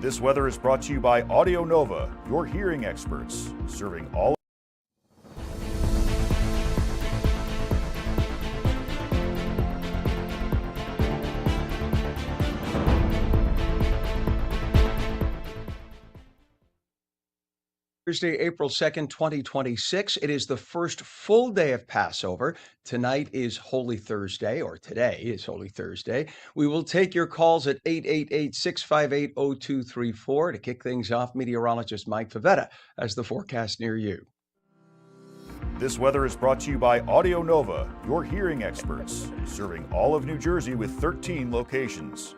This weather is brought to you by Audio Nova, your hearing experts, serving all. Thursday, April 2nd, 2026. It is the first full day of Passover. Tonight is Holy Thursday, or today is Holy Thursday. We will take your calls at 888-658-0234. To kick things off, meteorologist Mike Favetta has the forecast near you. This weather is brought to you by Audio Nova, your hearing experts, serving all of New Jersey with 13 locations.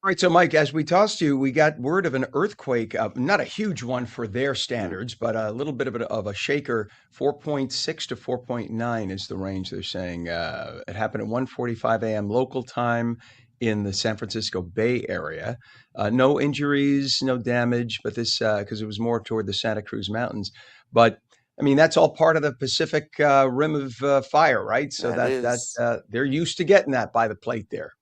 All right, so Mike, as we tossed you, we got word of an earthquake, not a huge one for their standards, but a little bit of a shaker. 4.6 to 4.9 is the range they're saying. It happened at 1:45 a.m. local time in the San Francisco Bay Area. No injuries, no damage, but this, because it was more toward the Santa Cruz Mountains. But I mean, that's all part of the Pacific Rim of fire, right? So they're used to getting that by the plate there.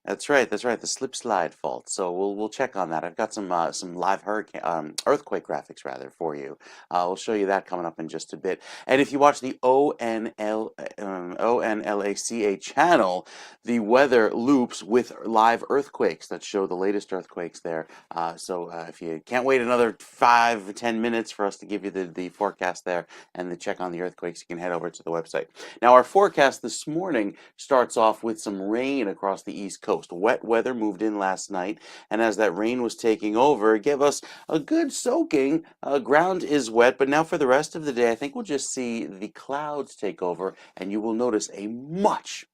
That's right. That's right. The slip slide fault. So we'll check on that. I've got some live earthquake graphics rather for you. We'll show you that coming up in just a bit. And if you watch the ONLACA channel, the weather loops with live earthquakes that show the latest earthquakes there. So if you can't wait another 5 or 10 minutes for us to give you the forecast there and the check on the earthquakes, you can head over to the website. Now our forecast this morning starts off with some rain across the East Coast. Wet weather moved in last night, and as that rain was taking over, it gave us a good soaking. Ground is wet, but now for the rest of the day, I think we'll just see the clouds take over, and you will notice a much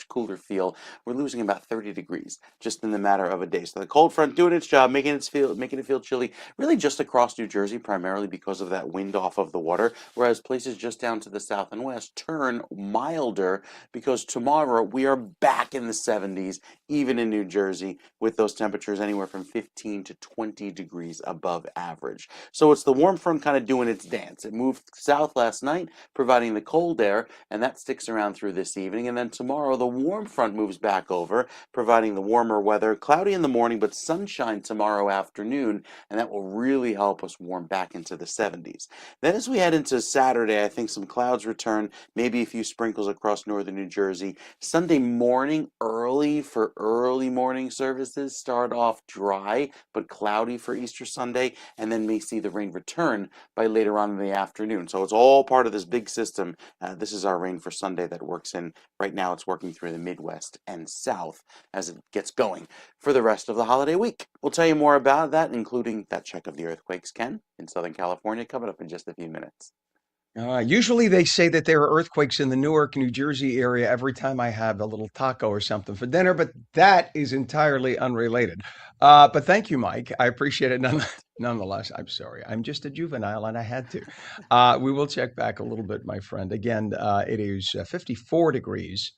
cooler feel. We're losing about 30 degrees just in the matter of a day. So the cold front doing its job, making it feel chilly, really just across New Jersey, primarily because of that wind off of the water, whereas places just down to the south and west turn milder because tomorrow we are back in the 70s, even in New Jersey, with those temperatures anywhere from 15 to 20 degrees above average. So it's the warm front kind of doing its dance. It moved south last night, providing the cold air, and that sticks around through this evening. And then tomorrow, the warm front moves back over, providing the warmer weather. Cloudy in the morning, but sunshine tomorrow afternoon, and that will really help us warm back into the 70s. Then as we head into Saturday, I think some clouds return, maybe a few sprinkles across northern New Jersey. Sunday morning, early morning services start off dry but cloudy for Easter Sunday, and then may see the rain return by later on in the afternoon. So it's all part of this big system. This is our rain for Sunday that works in. Right now it's working through the Midwest and South as it gets going for the rest of the holiday week. We'll tell you more about that, including that check of the earthquakes, Ken, in Southern California, coming up in just a few minutes. Usually they say that there are earthquakes in the Newark, New Jersey area every time I have a little taco or something for dinner, but that is entirely unrelated. But thank you, Mike. I appreciate it nonetheless. I'm sorry. I'm just a juvenile and I had to. We will check back a little bit, my friend. Again, it is 54 degrees.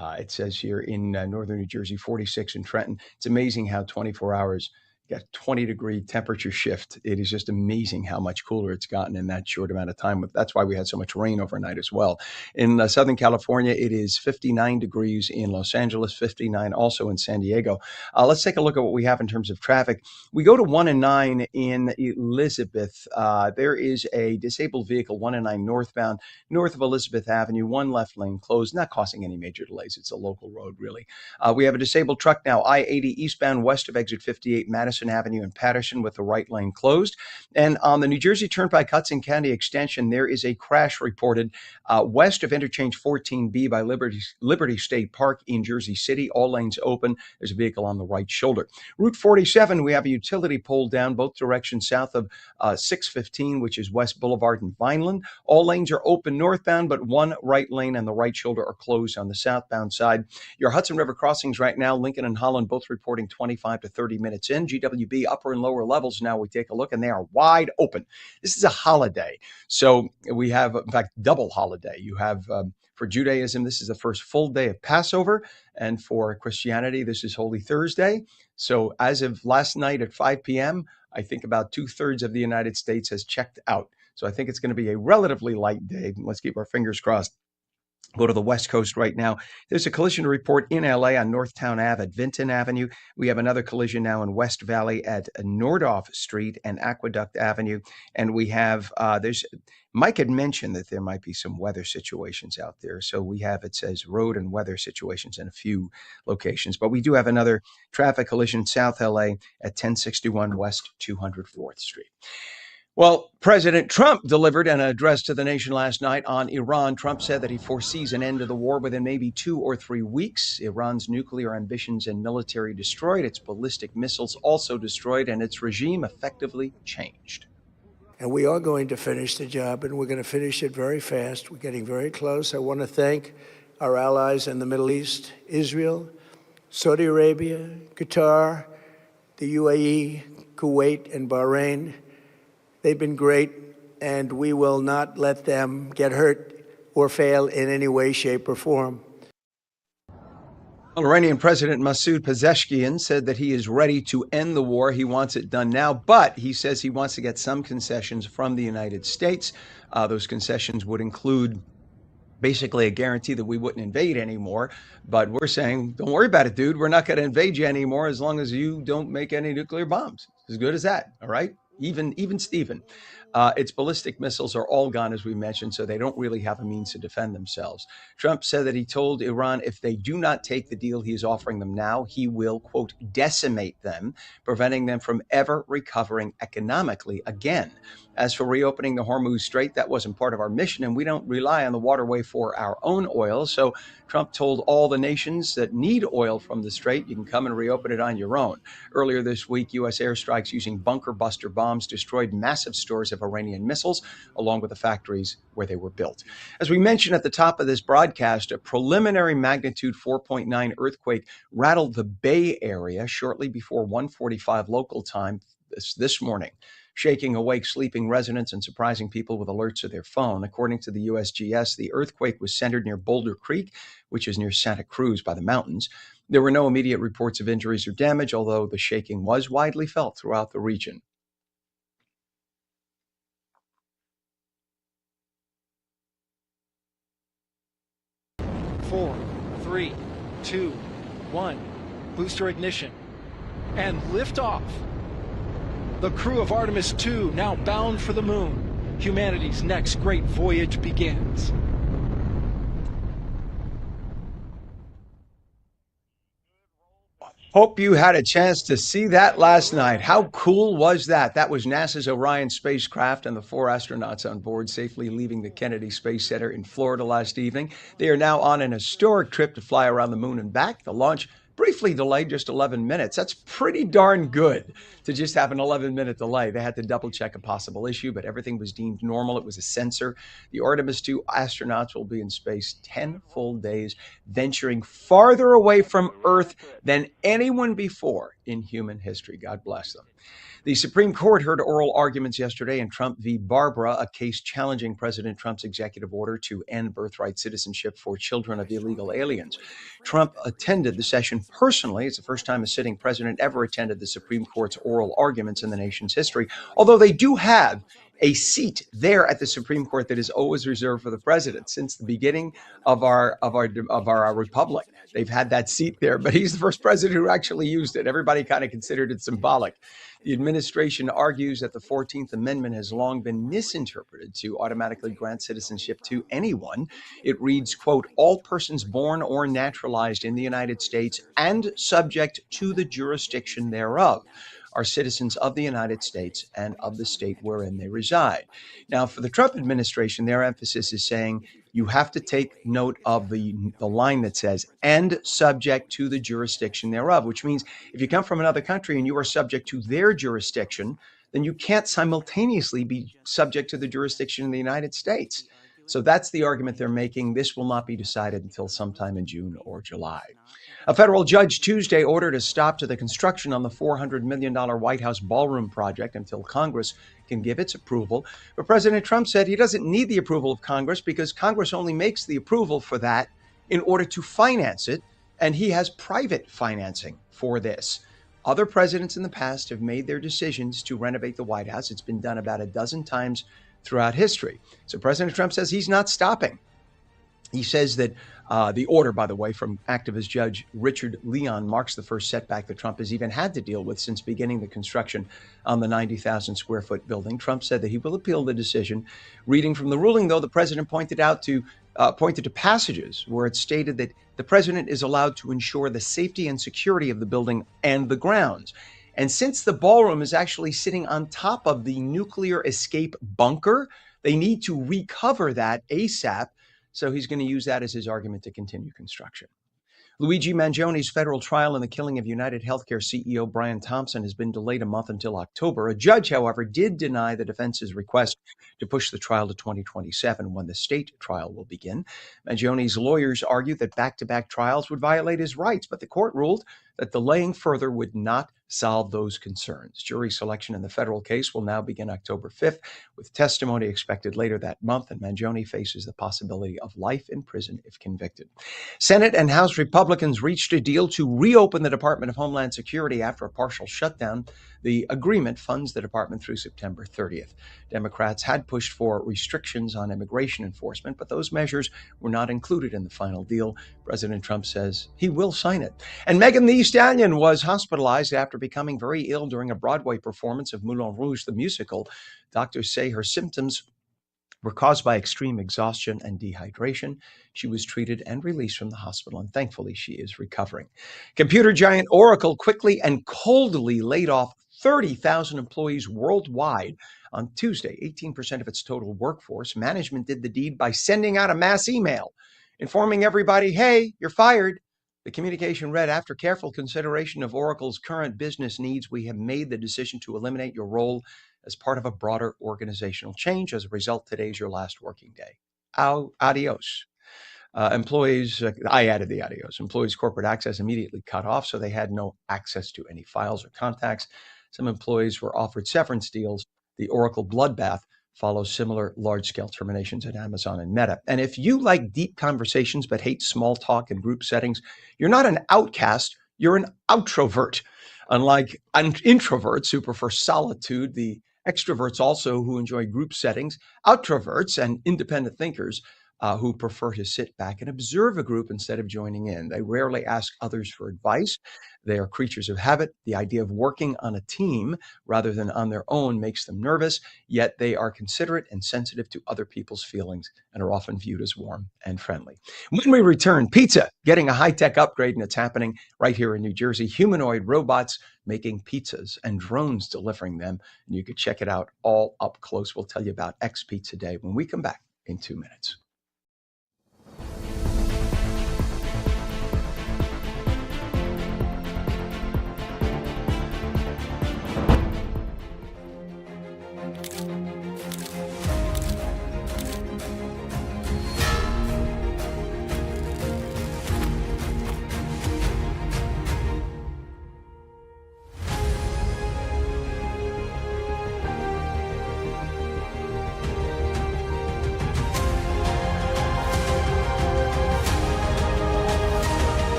It says here in northern New Jersey, 46 in Trenton. It's amazing how 24 hours got 20-degree temperature shift. It is just amazing how much cooler it's gotten in that short amount of time. That's why we had so much rain overnight as well. In Southern California, it is 59 degrees in Los Angeles, 59 also in San Diego. Let's take a look at what we have in terms of traffic. We go to 1 and 9 in Elizabeth. There is a disabled vehicle, 1 and 9 northbound, north of Elizabeth Avenue, one left lane closed, not causing any major delays. It's a local road, really. We have a disabled truck now, I-80 eastbound west of exit 58, Madison Avenue in Patterson with the right lane closed. And on the New Jersey Turnpike Hudson County Extension, there is a crash reported west of interchange 14B by Liberty State Park in Jersey City. All lanes open. There's a vehicle on the right shoulder. Route 47, we have a utility pole down both directions south of 615, which is West Boulevard and Vineland. All lanes are open northbound, but one right lane and the right shoulder are closed on the southbound side. Your Hudson River crossings right now, Lincoln and Holland both reporting 25 to 30 minutes in. GWB upper and lower levels now we take a look, and they are wide open. This is a holiday. So we have, in fact, double holiday. You have, for Judaism, this is the first full day of Passover. And for Christianity, this is Holy Thursday. So as of last night at 5 p.m., I think about 2/3 of the United States has checked out. So I think it's going to be a relatively light day. Let's keep our fingers crossed. Go to the West Coast right now. There's a collision report in LA on Northtown Ave at Vinton Avenue. We have another collision now in West Valley at Nordhoff Street and Aqueduct Avenue. And we have, Mike had mentioned that there might be some weather situations out there. So we have, it says road and weather situations in a few locations. But we do have another traffic collision South LA at 1061 West 204th Street. Well, President Trump delivered an address to the nation last night on Iran. Trump said that he foresees an end to the war within maybe 2 or 3 weeks. Iran's nuclear ambitions and military destroyed, its ballistic missiles also destroyed, and its regime effectively changed. And we are going to finish the job, and we're going to finish it very fast. We're getting very close. I want to thank our allies in the Middle East, Israel, Saudi Arabia, Qatar, the UAE, Kuwait, and Bahrain. They've been great, and we will not let them get hurt or fail in any way, shape, or form. Iranian President Masoud Pezeshkian said that he is ready to end the war. He wants it done now, but he says he wants to get some concessions from the United States. Those concessions would include basically a guarantee that we wouldn't invade anymore. But we're saying, don't worry about it, dude. We're not going to invade you anymore as long as you don't make any nuclear bombs. As good as that, all right? Even Stephen. Its ballistic missiles are all gone, as we mentioned, so they don't really have a means to defend themselves. Trump said that he told Iran if they do not take the deal he is offering them now, he will, quote, decimate them, preventing them from ever recovering economically again. As for reopening the Hormuz Strait, that wasn't part of our mission, and we don't rely on the waterway for our own oil. So Trump told all the nations that need oil from the strait, you can come and reopen it on your own. Earlier this week, U.S. airstrikes using bunker buster bombs destroyed massive stores of Iranian missiles, along with the factories where they were built. As we mentioned at the top of this broadcast, a preliminary magnitude 4.9 earthquake rattled the Bay Area shortly before 1:45 local time this morning, shaking awake sleeping residents and surprising people with alerts to their phone. According to the USGS, the earthquake was centered near Boulder Creek, which is near Santa Cruz by the mountains. There were no immediate reports of injuries or damage, although the shaking was widely felt throughout the region. Four, three, two, one. Booster ignition. And liftoff. The crew of Artemis II now bound for the moon. Humanity's next great voyage begins. Hope you had a chance to see that last night. How cool was that? That was NASA's Orion spacecraft and the 4 astronauts on board safely leaving the Kennedy Space Center in Florida last evening. They are now on an historic trip to fly around the moon and back. The launch briefly delayed just 11 minutes. That's pretty darn good to just have an 11-minute delay. They had to double check a possible issue, but everything was deemed normal. It was a sensor. The Artemis II astronauts will be in space 10 full days, venturing farther away from Earth than anyone before in human history. God bless them. The Supreme Court heard oral arguments yesterday in Trump v. Barbara, a case challenging President Trump's executive order to end birthright citizenship for children of illegal aliens. Trump attended the session personally. It's the first time a sitting president ever attended the Supreme Court's oral arguments in the nation's history, although they do have a seat there at the Supreme Court that is always reserved for the president since the beginning of our republic. They've had that seat there, but he's the first president who actually used it. Everybody kind of considered it symbolic. The administration argues that the 14th Amendment has long been misinterpreted to automatically grant citizenship to anyone. It reads, quote, all persons born or naturalized in the United States and subject to the jurisdiction thereof are citizens of the United States and of the state wherein they reside. Now, for the Trump administration, their emphasis is saying you have to take note of the line that says, and subject to the jurisdiction thereof, which means if you come from another country and you are subject to their jurisdiction, then you can't simultaneously be subject to the jurisdiction in the United States. So that's the argument they're making. This will not be decided until sometime in June or July. A federal judge Tuesday ordered a stop to the construction on the $400 million White House ballroom project until Congress can give its approval. But President Trump said he doesn't need the approval of Congress because Congress only makes the approval for that in order to finance it, and he has private financing for this. Other presidents in the past have made their decisions to renovate the White House. It's been done about a dozen times throughout history. So President Trump says he's not stopping. He says that the order, by the way, from activist Judge Richard Leon marks the first setback that Trump has even had to deal with since beginning the construction on the 90,000 square foot building. Trump said that he will appeal the decision. Reading from the ruling, though, the president pointed to passages where it stated that the president is allowed to ensure the safety and security of the building and the grounds. And since the ballroom is actually sitting on top of the nuclear escape bunker, they need to recover that ASAP. So he's going to use that as his argument to continue construction. Luigi Mangioni's federal trial in the killing of United Healthcare CEO Brian Thompson has been delayed a month until October. A judge, however, did deny the defense's request to push the trial to 2027, when the state trial will begin. Mangioni's lawyers argued that back-to-back trials would violate his rights, but the court ruled that delaying further would not solve those concerns. Jury selection in the federal case will now begin October 5th, with testimony expected later that month, and Mangioni faces the possibility of life in prison if convicted. Senate and House Republicans reached a deal to reopen the Department of Homeland Security after a partial shutdown. The agreement funds the department through September 30th. Democrats had pushed for restrictions on immigration enforcement, but those measures were not included in the final deal. President Trump says he will sign it. And Megan Thee Stallion was hospitalized after becoming very ill during a Broadway performance of Moulin Rouge, the musical. Doctors say her symptoms were caused by extreme exhaustion and dehydration. She was treated and released from the hospital, and thankfully she is recovering. Computer giant Oracle quickly and coldly laid off 30,000 employees worldwide on Tuesday, 18% of its total workforce. Management did the deed by sending out a mass email informing everybody, hey, you're fired. The communication read, after careful consideration of Oracle's current business needs, we have made the decision to eliminate your role as part of a broader organizational change. As a result, today is your last working day. Adios. Employees, I added the adios. Employees' corporate access immediately cut off, so they had no access to any files or contacts. Some employees were offered severance deals. The Oracle bloodbath follows similar large-scale terminations at Amazon and Meta. And if you like deep conversations but hate small talk and group settings, you're not an outcast, you're an outrovert. Unlike introverts who prefer solitude, the extroverts also who enjoy group settings, outroverts and independent thinkers who prefer to sit back and observe a group instead of joining in. They rarely ask others for advice. They are creatures of habit. The idea of working on a team rather than on their own makes them nervous, yet they are considerate and sensitive to other people's feelings and are often viewed as warm and friendly. When we return, pizza getting a high-tech upgrade, and it's happening right here in New Jersey. Humanoid robots making pizzas and drones delivering them. And you can check it out all up close. We'll tell you about X Pizza Day when we come back in 2 minutes.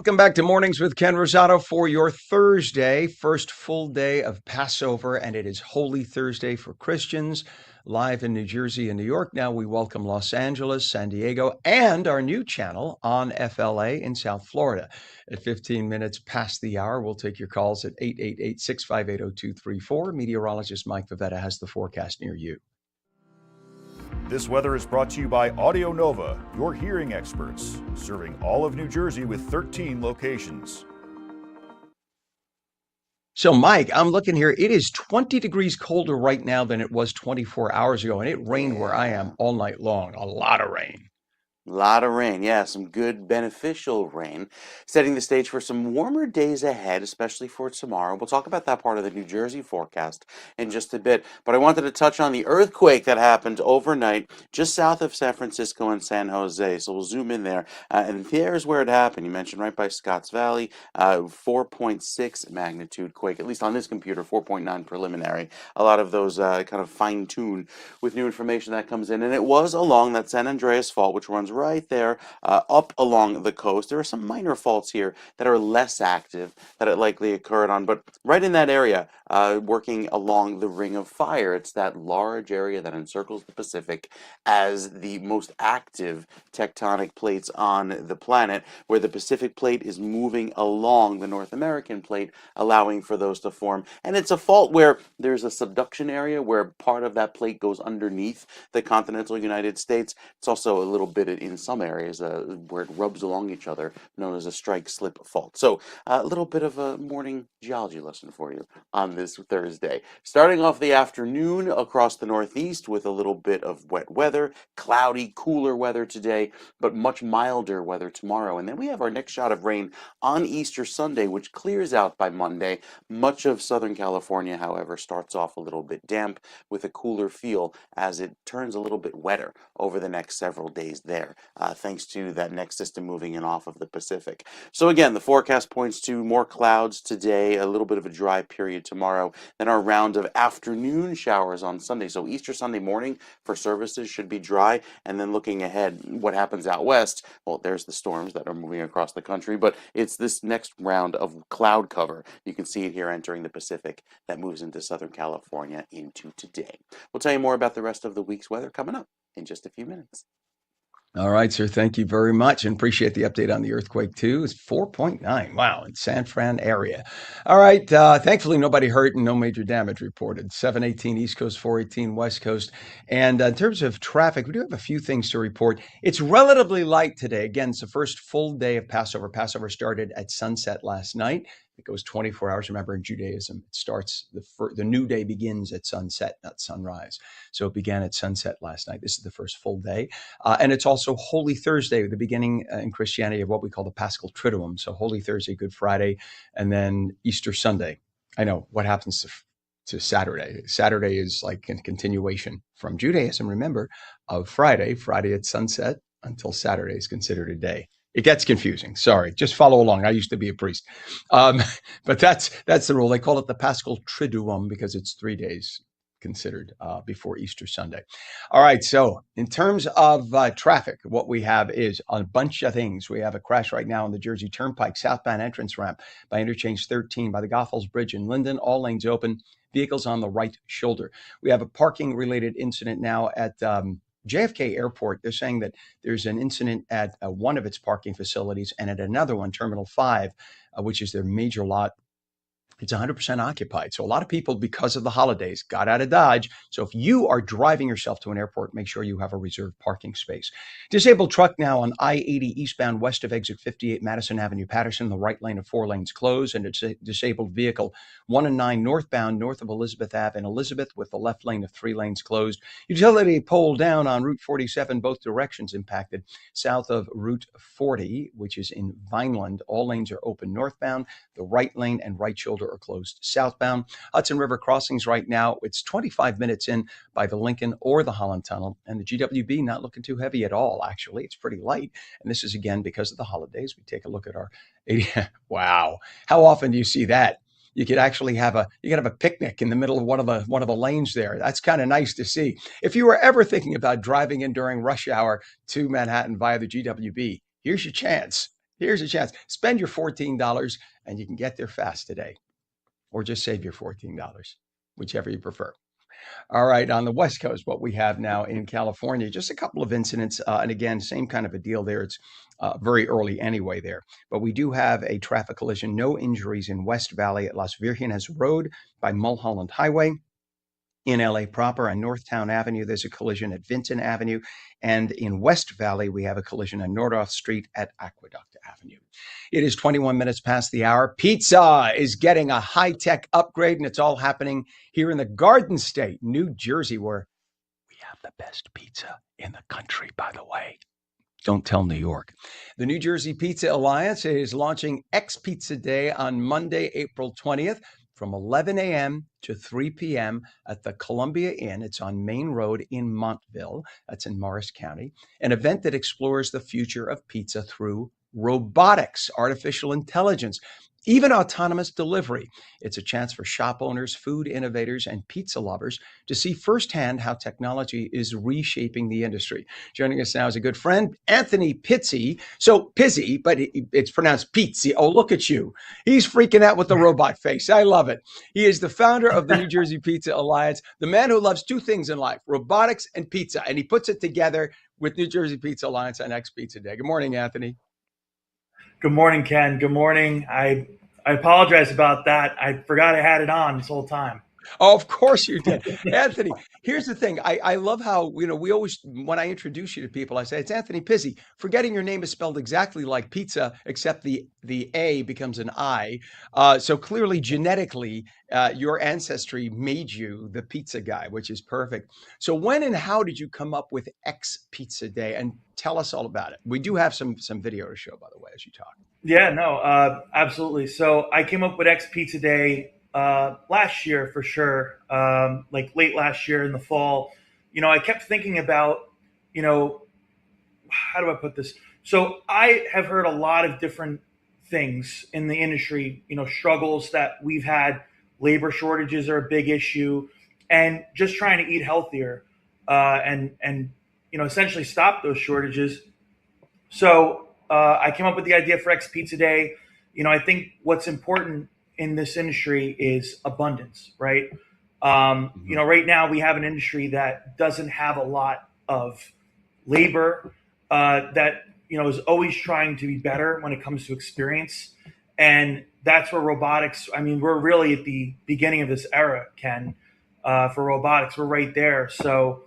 Welcome back to Mornings with Ken Rosato for your Thursday, first full day of Passover, and it is Holy Thursday for Christians. Live in New Jersey and New York now, we welcome Los Angeles, San Diego, and our new channel on FLA in South Florida. At 15 minutes past the hour, we'll take your calls at 888-658-0234. Meteorologist Mike Favetta has the forecast near you. This weather is brought to you by Audio Nova, your hearing experts, serving all of New Jersey with 13 locations. So, Mike, I'm looking here. It is 20 degrees colder right now than it was 24 hours ago, and it rained where I am all night long. A lot of rain. A lot of rain, yeah, some good beneficial rain, setting the stage for some warmer days ahead, especially for tomorrow. We'll talk about that part of the New Jersey forecast in just a bit, but I wanted to touch on the earthquake that happened overnight just south of San Francisco and San Jose. So we'll zoom in there, and there's where it happened. You mentioned right by Scotts Valley, 4.6 magnitude quake, at least on this computer, 4.9 preliminary. A lot of those kind of fine-tuned with new information that comes in, and it was along that San Andreas Fault, which runs right there up along the coast. There are some minor faults here that are less active that it likely occurred on, but right in that area, working along the Ring of Fire. It's that large area that encircles the Pacific as the most active tectonic plates on the planet, where the Pacific plate is moving along the North American plate, allowing for those to form. And it's a fault where there's a subduction area where part of that plate goes underneath the continental United States. It's also a little bit in some areas where it rubs along each other, known as a strike-slip fault. So a little bit of a morning geology lesson for you on this Thursday. Starting off the afternoon across the Northeast with a little bit of wet weather, cloudy, cooler weather today, but much milder weather tomorrow. And then we have our next shot of rain on Easter Sunday, which clears out by Monday. Much of Southern California, however, starts off a little bit damp with a cooler feel as it turns a little bit wetter over the next several days there, thanks to that next system moving in off of the Pacific. So again, the forecast points to more clouds today, a little bit of a dry period tomorrow, then our round of afternoon showers on Sunday. So Easter Sunday morning for services should be dry, and then looking ahead, what happens out west, well, there's the storms that are moving across the country, but it's this next round of cloud cover. You can see it here entering the Pacific that moves into Southern California into today. We'll tell you more about the rest of the week's weather coming up in just a few minutes. All right, sir. Thank you very much, and appreciate the update on the earthquake too. It's 4.9. Wow, in San Fran area. All right. Thankfully, nobody hurt and no major damage reported. 718 East Coast, 418 West Coast. And in terms of traffic, we do have a few things to report. It's relatively light today. Again, it's the first full day of Passover. Passover started at sunset last night. It goes 24 hours. Remember, in Judaism, it starts, the new day begins at sunset, not sunrise. So it began at sunset last night. This is the first full day. And it's also Holy Thursday, the beginning in Christianity of what we call the Paschal Triduum. So Holy Thursday, Good Friday, and then Easter Sunday. I know what happens to Saturday. Saturday is like a continuation from Judaism, remember, of Friday. Friday at sunset until Saturday is considered a day. It gets confusing. Sorry, just follow along. I used to be a priest, but that's the rule. They call it the Paschal Triduum because it's 3 days considered before Easter Sunday. All right. So in terms of traffic, what we have is a bunch of things. We have a crash right now on the Jersey Turnpike southbound entrance ramp by interchange 13 by the Goethals Bridge in Linden. All lanes open. Vehicles on the right shoulder. We have a parking related incident now at JFK Airport. They're saying that there's an incident at one of its parking facilities, and at another one, Terminal 5, which is their major lot, it's 100% occupied. So a lot of people, because of the holidays, got out of Dodge. So if you are driving yourself to an airport, make sure you have a reserved parking space. Disabled truck now on I-80 eastbound west of exit 58 Madison Avenue, Patterson. The right lane of 4 lanes closed, and it's a disabled vehicle 1 and 9 northbound north of Elizabeth Ave in Elizabeth with the left lane of 3 lanes closed. Utility pole down on Route 47, both directions impacted. South of Route 40, which is in Vineland, all lanes are open northbound. The right lane and right shoulder are closed southbound. Hudson River crossings right now, it's 25 minutes in by the Lincoln or the Holland Tunnel, and the GWB not looking too heavy at all, actually. It's pretty light, and this is, again, because of the holidays. We take a look at our 80. Wow. How often do you see that? You could actually have a picnic in the middle of one of the lanes there. That's kind of nice to see. If you were ever thinking about driving in during rush hour to Manhattan via the GWB, here's your chance. Here's a chance. Spend your $14 and you can get there fast today, or just save your $14, whichever you prefer. All right, on the West Coast, what we have now in California, just a couple of incidents. And again, same kind of a deal there. It's very early anyway there. But we do have a traffic collision, no injuries in West Valley at Las Virgenes Road by Mulholland Highway. In LA proper on Northtown Avenue, there's a collision at Vinton Avenue. And in West Valley, we have a collision on Nordhoff Street at Aqueduct Avenue. It is 21 minutes past the hour. Pizza is getting a high-tech upgrade, and it's all happening here in the Garden State, New Jersey, where we have the best pizza in the country, by the way. Don't tell New York. The New Jersey Pizza Alliance is launching X Pizza Day on Monday, April 20th. From 11 a.m. to 3 p.m. at the Columbia Inn. It's on Main Road in Montville. That's in Morris County. An event that explores the future of pizza through robotics, artificial intelligence, even autonomous delivery. It's a chance for shop owners, food innovators, and pizza lovers to see firsthand how technology is reshaping the industry. Joining us now is a good friend, Anthony Pizzi. So Pizzi, but it's pronounced Pizzi. Oh, look at you. He's freaking out with the robot face. I love it. He is the founder of the New Jersey Pizza Alliance, the man who loves two things in life, robotics and pizza. And he puts it together with New Jersey Pizza Alliance on X Pizza Day. Good morning, Anthony. Good morning, Ken. Good morning. I apologize about that. I forgot I had it on this whole time. Oh, of course you did. Anthony, here's the thing. I love how, we always, when I introduce you to people, I say, it's Anthony Pizzi. Forgetting your name is spelled exactly like pizza, except the A becomes an I. So clearly, genetically, your ancestry made you the pizza guy, which is perfect. So when and how did you come up with X Pizza Day? And tell us all about it. We do have some video to show, by the way, as you talk. Yeah, no, absolutely. So I came up with X Pizza Day last year for sure, like late last year in the fall. I kept thinking about, how do I put this? So I have heard a lot of different things in the industry, struggles that we've had. Labor shortages are a big issue, and just trying to eat healthier and essentially stop those shortages. So I came up with the idea for X Pizza Day. I think what's important in this industry is abundance, right? Right now we have an industry that doesn't have a lot of labor, that, is always trying to be better when it comes to experience. And that's where robotics, we're really at the beginning of this era, Ken, for robotics. We're right there. So,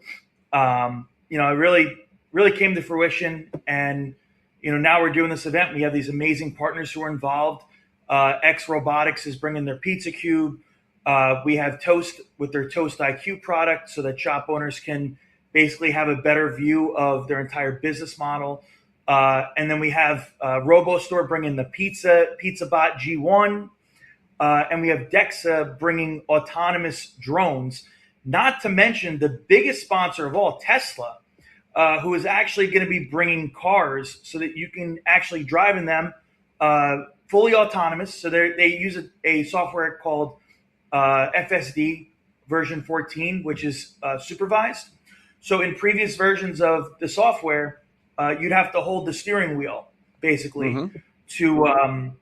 it really came to fruition. And, now we're doing this event. We have these amazing partners who are involved. X Robotics is bringing their pizza cube. We have Toast with their Toast IQ product so that shop owners can basically have a better view of their entire business model. And then we have RoboStore bringing the PizzaBot G1. And we have DEXA bringing autonomous drones, not to mention the biggest sponsor of all, Tesla, who is actually going to be bringing cars so that you can actually drive in them fully autonomous. So they use a software called FSD version 14, which is supervised. So in previous versions of the software, you'd have to hold the steering wheel basically to have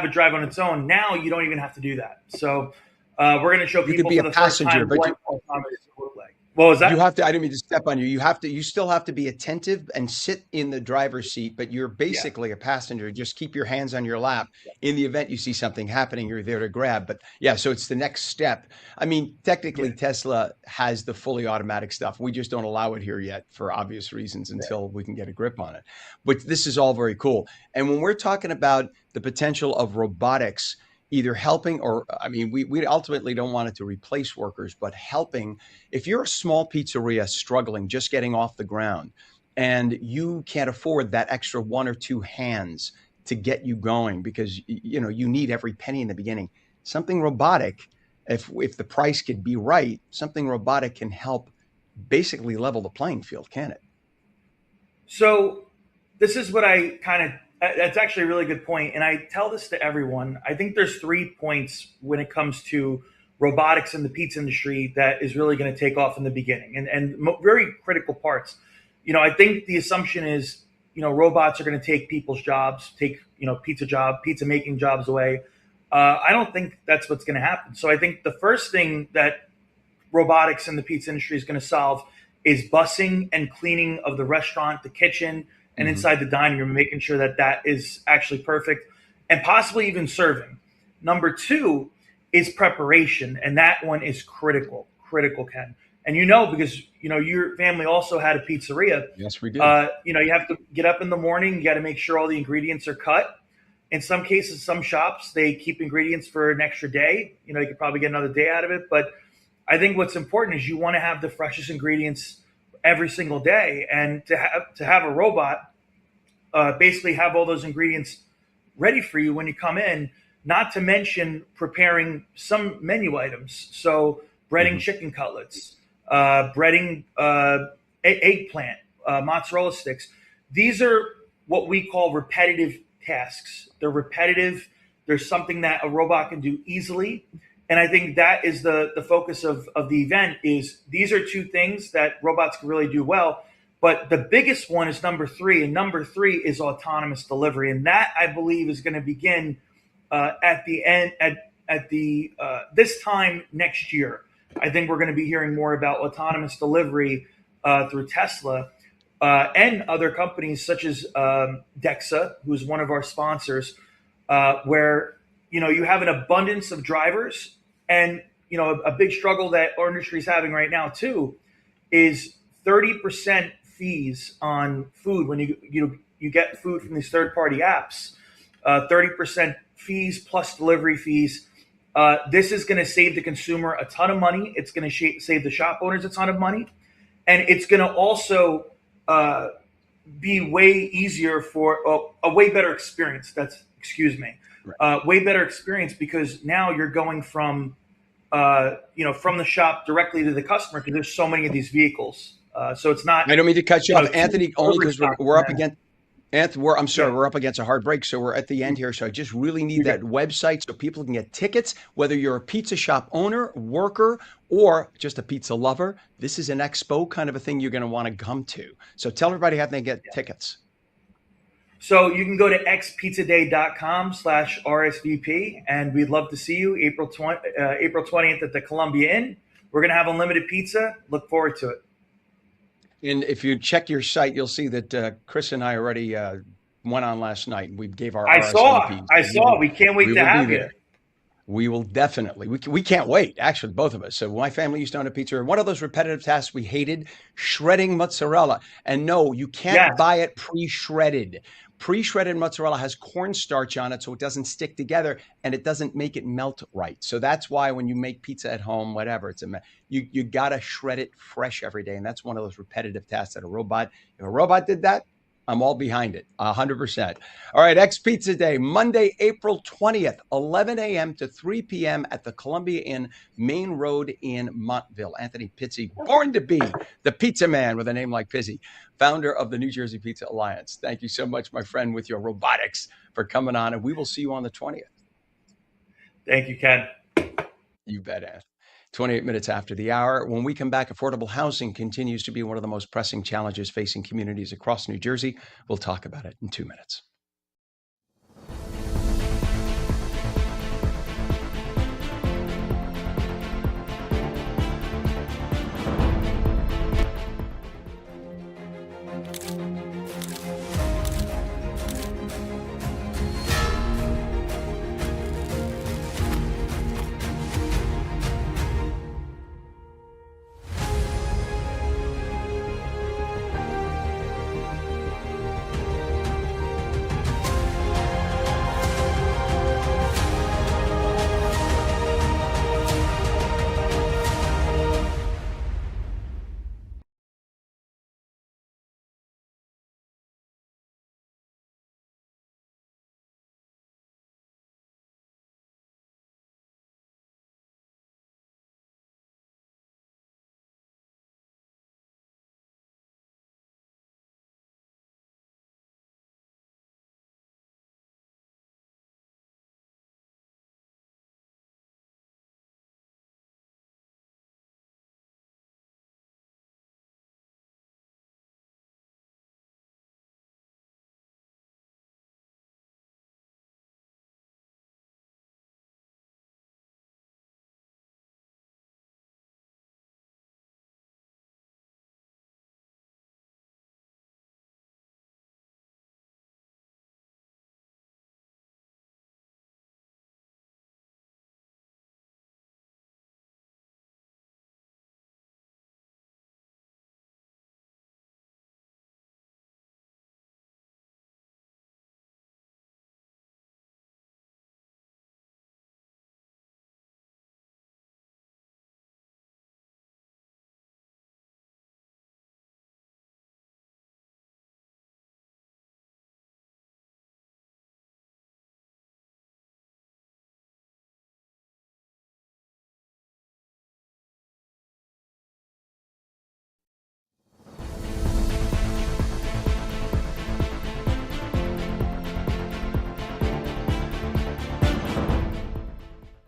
it drive on its own. Now you don't even have to do that. So we're going to show people for the first time what autonomous would look like. What was that? You have to, I didn't mean to step on you. You still have to be attentive and sit in the driver's seat, but you're basically a passenger. Just keep your hands on your lap. In the event you see something happening, you're there to grab. But yeah, so it's the next step. Technically Tesla has the fully automatic stuff. We just don't allow it here yet for obvious reasons until we can get a grip on it. But this is all very cool. And when we're talking about the potential of robotics, either helping or, we ultimately don't want it to replace workers, but helping. If you're a small pizzeria struggling, just getting off the ground, and you can't afford that extra one or two hands to get you going because, you need every penny in the beginning, something robotic, if the price could be right, something robotic can help basically level the playing field, can it? So this is what that's actually a really good point. And I tell this to everyone. I think there's 3 points when it comes to robotics in the pizza industry that is really going to take off in the beginning and very critical parts. I think the assumption is robots are going to take people's jobs, take pizza making jobs away. I don't think that's what's going to happen. So I think the first thing that robotics in the pizza industry is going to solve is bussing and cleaning of the restaurant, the kitchen, and inside the dining room, making sure that that is actually perfect, and possibly even serving. Number two is preparation, and that one is critical, Ken. And because your family also had a pizzeria. Yes, we did. You have to get up in the morning. You got to make sure all the ingredients are cut. In some cases, some shops, they keep ingredients for an extra day. You could probably get another day out of it. But I think what's important is you want to have the freshest ingredients every single day. And to have a robot basically have all those ingredients ready for you when you come in, not to mention preparing some menu items. So breading chicken cutlets, breading eggplant, mozzarella sticks. These are what we call repetitive tasks. They're repetitive. There's something that a robot can do easily. And I think that is the focus of the event is these are two things that robots can really do well. But the biggest one is number three. And number three is autonomous delivery. And that, I believe, is going to begin at the end, at this time next year. I think we're going to be hearing more about autonomous delivery through Tesla and other companies such as DEXA, who's one of our sponsors, where you have an abundance of drivers, and a big struggle that our industry is having right now too is 30% fees on food when you get food from these third-party apps. 30% fees plus delivery fees. This is going to save the consumer a ton of money. It's going to save the shop owners a ton of money. And it's going to also be way easier for a way better experience. Way better experience because now you're going from the shop directly to the customer because there's so many of these vehicles. So it's not. I don't mean to cut you off, Anthony, only because we're up against. Anthony, we're up against a hard break, so we're at the end here. So I just really need that website so people can get tickets, whether you're a pizza shop owner, worker, or just a pizza lover. This is an expo kind of a thing you're going to want to come to. So tell everybody how they get tickets. So you can go to xpizzaday.com/RSVP, and we'd love to see you April 20th at the Columbia Inn. We're going to have unlimited pizza. Look forward to it. And if you check your site, you'll see that Chris and I already went on last night, and we gave our RSVPs. I saw. We can't wait to have you. We will definitely. We can't wait, actually, both of us. So my family used to own a pizzeria. One of those repetitive tasks we hated, shredding mozzarella. And no, you can't buy it pre-shredded. Pre-shredded mozzarella has cornstarch on it, so it doesn't stick together, and it doesn't make it melt right. So that's why when you make pizza at home, whatever, you got to shred it fresh every day. And that's one of those repetitive tasks that if a robot did that, I'm all behind it, 100%. All right, X Pizza Day, Monday, April 20th, 11 a.m. to 3 p.m. at the Columbia Inn, Main Road in Montville. Anthony Pizzi, born to be the pizza man with a name like Pizzi, founder of the New Jersey Pizza Alliance. Thank you so much, my friend, with your robotics for coming on, and we will see you on the 20th. Thank you, Ken. You bet, Anthony. 28 minutes after the hour. When we come back, affordable housing continues to be one of the most pressing challenges facing communities across New Jersey. We'll talk about it in 2 minutes.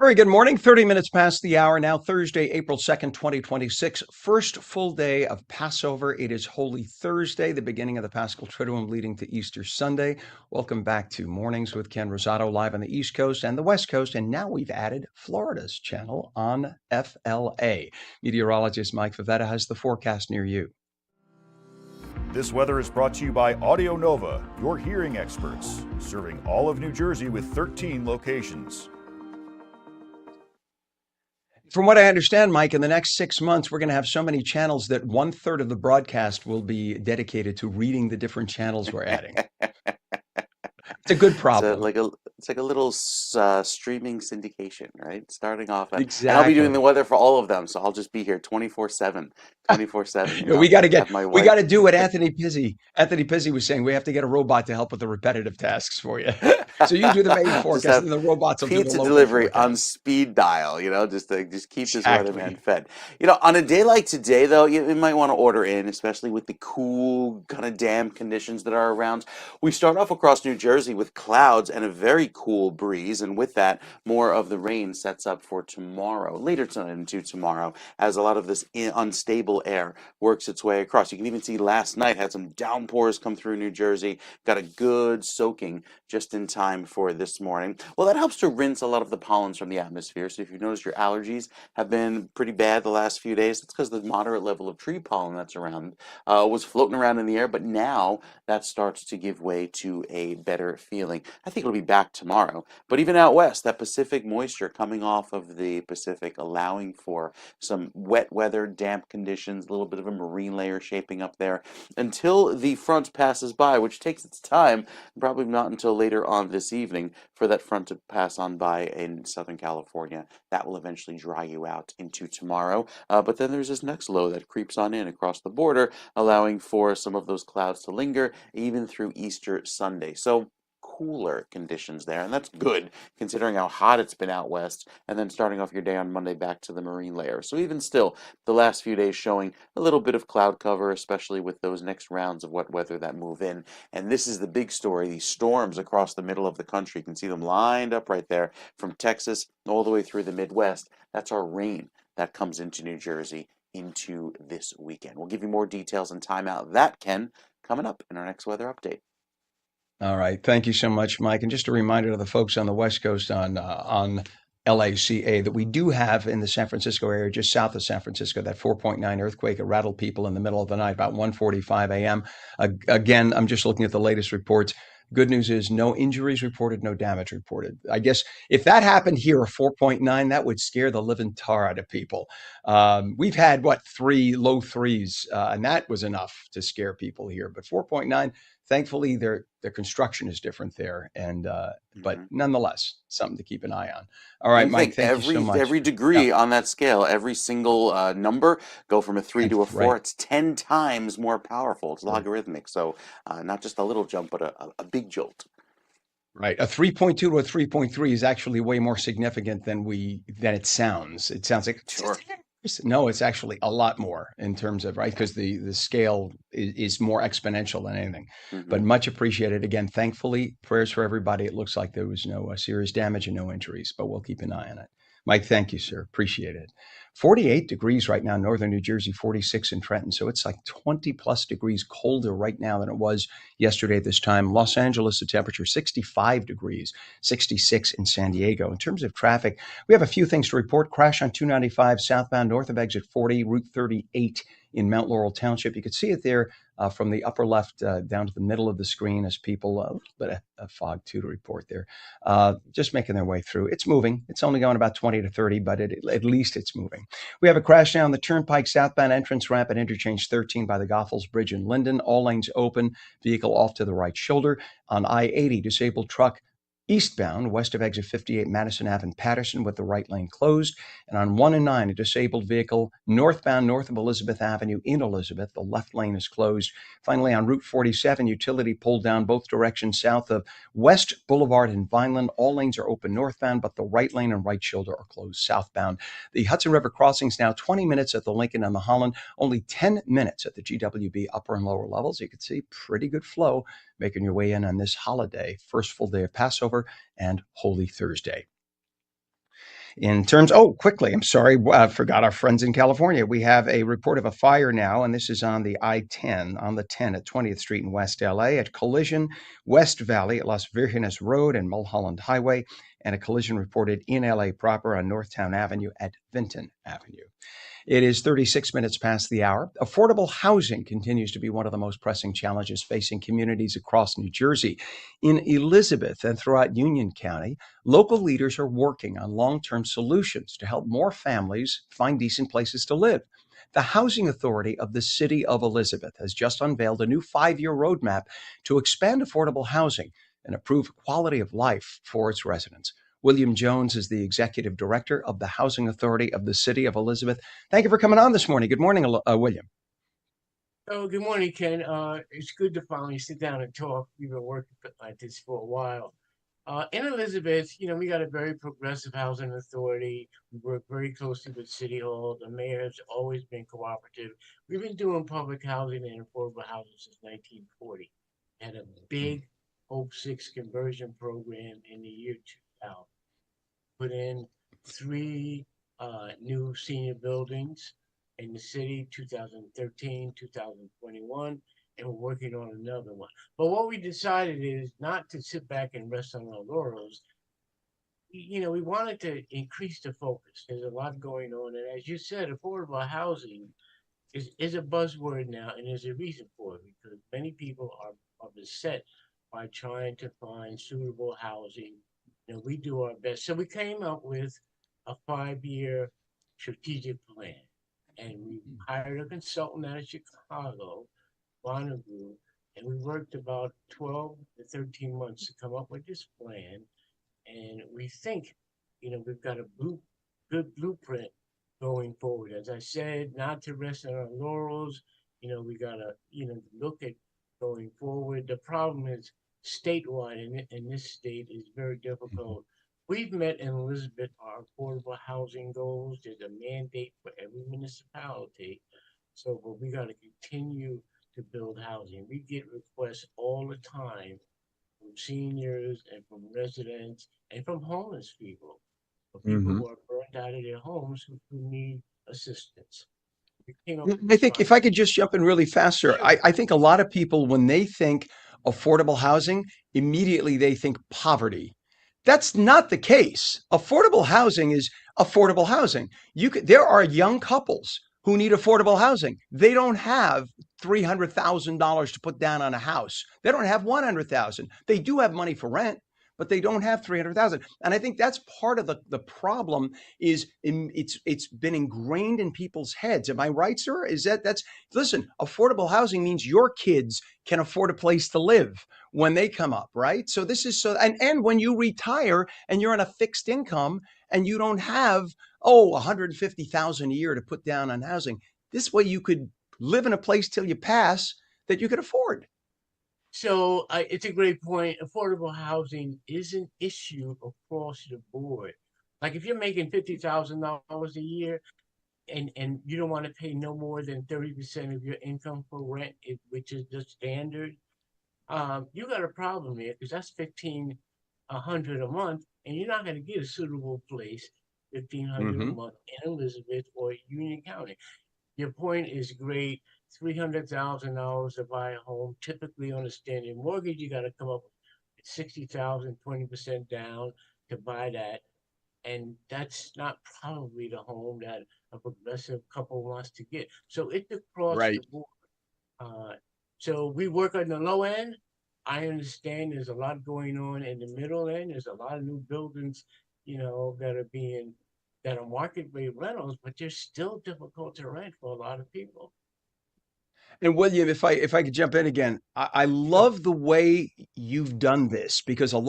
Very good morning. 30 minutes past the hour now, Thursday, April 2nd, 2026. First full day of Passover. It is Holy Thursday, the beginning of the Paschal Triduum leading to Easter Sunday. Welcome back to Mornings with Ken Rosato, live on the East Coast and the West Coast. And now we've added Florida's channel on FLA. Meteorologist Mike Favetta has the forecast near you. This weather is brought to you by Audio Nova, your hearing experts, serving all of New Jersey with 13 locations. From what I understand, Mike, in the next 6 months, we're going to have so many channels that 1/3 of the broadcast will be dedicated to reading the different channels we're adding. It's a good problem. It's like a little streaming syndication, right? Starting off, and I'll be doing the Exactly. weather for all of them, so I'll just be here 24/7, 24/7. You Yeah, know, we got to have my we wife. got to do what Anthony Pizzi was saying. We have to get a robot to help with the repetitive tasks for you. So you do the main Just forecast, have and the robots will do the pizza local delivery on forecast. speed dial, just keep this weatherman Exactly. fed. On a day like today, though, you might want to order in, especially with the cool, kind of damp conditions that are around. We start off across New Jersey with clouds and a very cool breeze, and with that, more of the rain sets up for tomorrow, later tonight into tomorrow, as a lot of this unstable air works its way across. You can even see last night had some downpours come through New Jersey, got a good soaking just in time for this morning. Well, that helps to rinse a lot of the pollens from the atmosphere. So if you notice your allergies have been pretty bad the last few days, it's because the moderate level of tree pollen that's around was floating around in the air, but now that starts to give way to a better feeling. I think it'll be back tomorrow. But even out west, that Pacific moisture coming off of the Pacific, allowing for some wet weather, damp conditions, a little bit of a marine layer shaping up there until the front passes by, which takes its time, probably not until later on this evening for that front to pass on by in Southern California. That will eventually dry you out into tomorrow. But then there's this next low that creeps on in across the border, allowing for some of those clouds to linger even through Easter Sunday. So cooler conditions there, and that's good considering how hot it's been out west, and then starting off your day on Monday back to the marine layer. So even still, the last few days showing a little bit of cloud cover, especially with those next rounds of wet weather that move in. And this is the big story, these storms across the middle of the country. You can see them lined up right there from Texas all the way through the Midwest. That's our rain that comes into New Jersey into this weekend. We'll give you more details and time out that, Ken, coming up in our next weather update. All right. Thank you so much, Mike. And just a reminder to the folks on the West Coast on LACA that we do have in the San Francisco area, just south of San Francisco, that 4.9 earthquake. It rattled people in the middle of the night, about 1:45 a.m. Again, I'm just looking at the latest reports. Good news is no injuries reported, no damage reported. I guess if that happened here, a 4.9, that would scare the living tar out of people. We've had, low threes, and that was enough to scare people here. But 4.9, thankfully, their construction is different there, and but nonetheless, something to keep an eye on. All right, And Mike, think thank you so much. every degree on that scale, every single number, go from a 3 to a 4. Right. It's 10 times more powerful. It's logarithmic. So not just a little jump, but a big jolt. Right. A 3.2 to a 3.3 is actually way more significant than it sounds. It sounds like Sure. no, it's actually a lot more in terms of, right, because the scale is more exponential than anything. But much appreciated. Again, thankfully, prayers for everybody. It looks like there was no serious damage and no injuries, but we'll keep an eye on it. Mike, thank you, sir. Appreciate it. 48 degrees right now, northern New Jersey, 46 in Trenton. So it's like 20 plus degrees colder right now than it was yesterday at this time. Los Angeles, the temperature 65 degrees, 66 in San Diego. In terms of traffic, we have a few things to report. Crash on 295 southbound north of exit 40, Route 38 in Mount Laurel Township. You could see it there from the upper left down to the middle of the screen as people, a little bit of fog too to report there, just making their way through. It's moving. It's only going about 20 to 30, but at least it's moving. We have a crash down the Turnpike southbound entrance ramp at interchange 13 by the Goethals Bridge in Linden. All lanes open, vehicle off to the right shoulder. On I-80, disabled truck eastbound west of exit 58 Madison Ave in Patterson with the right lane closed. And on 1 and 9, a disabled vehicle northbound north of Elizabeth Avenue in Elizabeth. The left lane is closed. Finally, on Route 47, utility pulled down both directions south of West Boulevard in Vineland. All lanes are open northbound, but the right lane and right shoulder are closed southbound. The Hudson River crossings now 20 minutes at the Lincoln and the Holland, only 10 minutes at the GWB upper and lower levels. You can see pretty good flow making your way in on this holiday, first full day of Passover and Holy Thursday. In terms, quickly, I'm sorry, I forgot our friends in California. We have a report of a fire now, and this is on the I-10, on the 10 at 20th Street in West LA, at collision West Valley at Las Virgenes Road and Mulholland Highway, and a collision reported in LA proper on Northtown Avenue at Vinton Avenue. It is 36 minutes past the hour. Affordable housing continues to be one of the most pressing challenges facing communities across New Jersey. In Elizabeth and throughout Union County, local leaders are working on long-term solutions to help more families find decent places to live. The Housing Authority of the City of Elizabeth has just unveiled a new 5-year roadmap to expand affordable housing and improve quality of life for its residents. William Jones is the executive director of the Housing Authority of the City of Elizabeth. Thank you for coming on this morning. Good morning, William. Oh, good morning, Ken. It's good to finally sit down and talk. We've been working like this for a while. In Elizabeth, we got a very progressive housing authority. We work very closely with City Hall. The mayor has always been cooperative. We've been doing public housing and affordable housing since 1940. Had a big Hope 6 conversion program in the year 2000. Put in 3 new senior buildings in the city, 2013, 2021, and we're working on another one. But what we decided is not to sit back and rest on our laurels. We wanted to increase the focus. There's a lot going on. And as you said, affordable housing is a buzzword now, and there's a reason for it, because many people are beset by trying to find suitable housing. We do our best. So we came up with a 5-year strategic plan, and we hired a consultant out of Chicago, Bonner Group, and we worked about 12 to 13 months to come up with this plan. And we think, we've got a good blueprint going forward. As I said, not to rest on our laurels. We got to, look at going forward. The problem is statewide, in this state is very difficult. We've met in Elizabeth our affordable housing goals. There's a mandate for every municipality. But we got to continue to build housing. We get requests all the time from seniors and from residents and from homeless people, for people who are burned out of their homes who need assistance. I think if I could just jump in really fast, sir, Sure. I think a lot of people, when they think affordable housing, immediately they think poverty. That's not the case. Affordable housing is affordable housing. There are young couples who need affordable housing. They don't have $300,000 to put down on a house. They don't have 100,000. They do have money for rent, but they don't have 300,000. And I think that's part of the problem is it's been ingrained in people's heads. Am I right, sir? Listen, affordable housing means your kids can afford a place to live when they come up, right? So this is and when you retire and you're on a fixed income and you don't have, 150,000 a year to put down on housing, this way you could live in a place till you pass that you could afford. So it's a great point. Affordable housing is an issue across the board. Like if you're making $50,000 a year and you don't want to pay no more than 30% of your income for rent, which is the standard, you got a problem there, because that's $1,500 a month, and you're not going to get a suitable place $1,500 a month in Elizabeth or Union County. Your point is great. $300,000 to buy a home, typically on a standard mortgage, you got to come up with $60,000, 20% down to buy that, and that's not probably the home that a progressive couple wants to get. So it's across the board. So we work on the low end. I understand there's a lot going on in the middle end. There's a lot of new buildings, that are market rate rentals, but they're still difficult to rent for a lot of people. And William, if I could jump in again, I love the way you've done this, because you have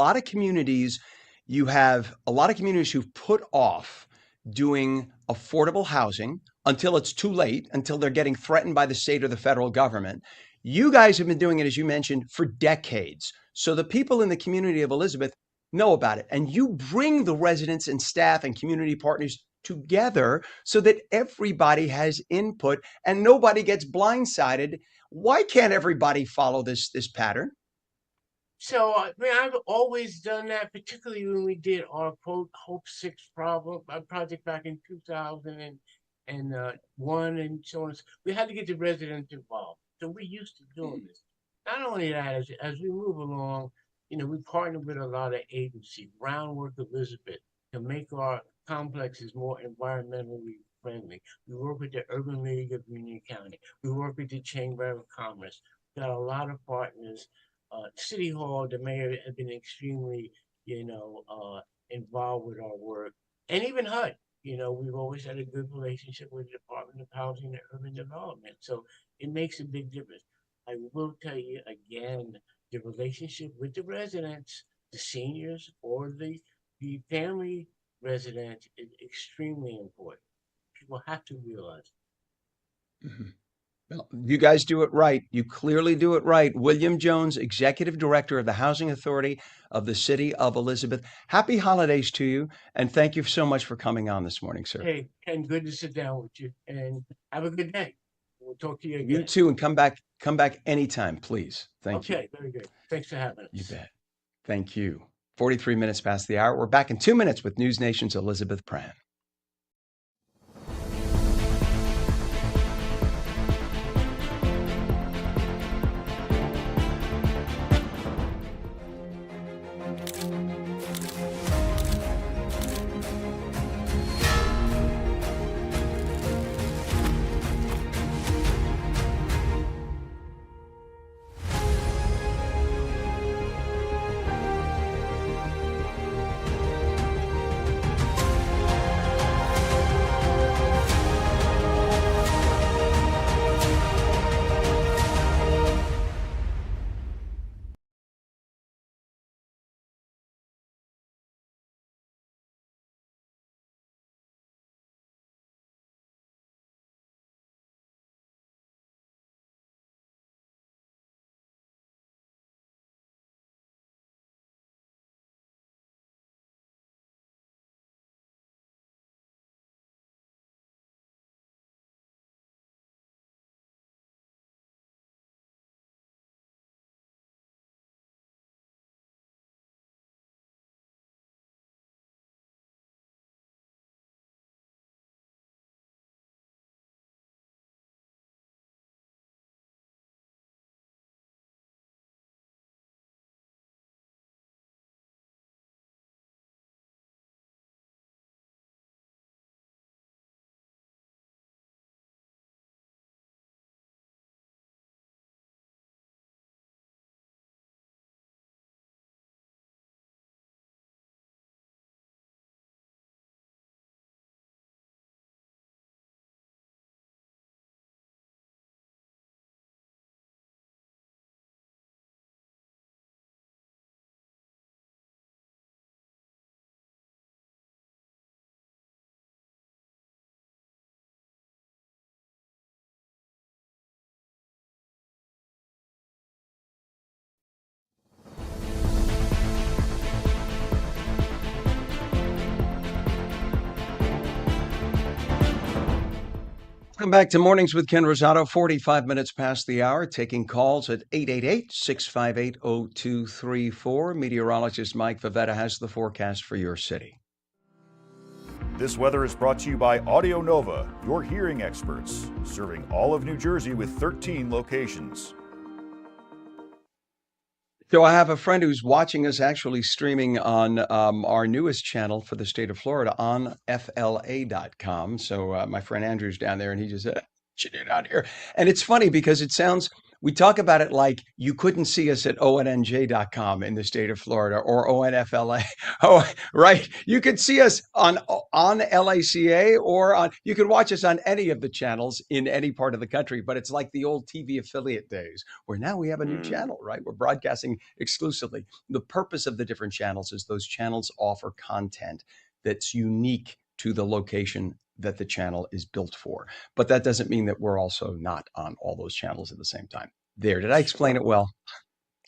a lot of communities who've put off doing affordable housing until it's too late, until they're getting threatened by the state or the federal government. You guys have been doing it, as you mentioned, for decades. So the people in the community of Elizabeth know about it. And you bring the residents and staff and community partners together so that everybody has input and nobody gets blindsided. Why can't everybody follow this pattern? So I mean, I've always done that, particularly when we did our quote Hope Six problem project back in 2001 and so on. We had to get the residents involved, so we're used to doing this. Not only that, as we move along, we partner with a lot of agencies, Groundwork Elizabeth, to make our complexes more environmentally friendly. We work with the Urban League of Union County. We work with the Chamber of Commerce. We've got a lot of partners. City Hall, the mayor has been extremely, involved with our work, and even HUD. We've always had a good relationship with the Department of Housing and Urban Development, so it makes a big difference. I will tell you again, the relationship with the residents, the seniors, or the family residents is extremely important. People have to realize. Mhm. Well, you guys do it right. You clearly do it right. William Jones, Executive Director of the Housing Authority of the City of Elizabeth. Happy holidays to you, and thank you so much for coming on this morning, sir. Hey, Ken, good to sit down with you, and have a good day. We'll talk to you You again. too, and come back anytime, please. Thank you. Okay, very good. Thanks for having You us. bet. Thank you. 43 minutes past the hour. We're back in 2 minutes with News Nation's Elizabeth Pran. Welcome back to Mornings with Ken Rosato, 45 minutes past the hour, taking calls at 888-658-0234. Meteorologist Mike Favetta has the forecast for your city. This weather is brought to you by Audio Nova, your hearing experts, serving all of New Jersey with 13 locations. So I have a friend who's watching us actually streaming on our newest channel for the state of Florida on FLA.com. So my friend Andrew's down there and he just said, "What you do out here?" And it's funny because we talk about it like you couldn't see us at ONNJ.com in the state of Florida or ONFLA. Oh, right. You could see us on LACA or you could watch us on any of the channels in any part of the country. But it's like the old TV affiliate days where now we have a new channel, right? We're broadcasting exclusively. The purpose of the different channels is those channels offer content that's unique to the location that the channel is built for. But that doesn't mean that we're also not on all those channels at the same time. Did I explain it well?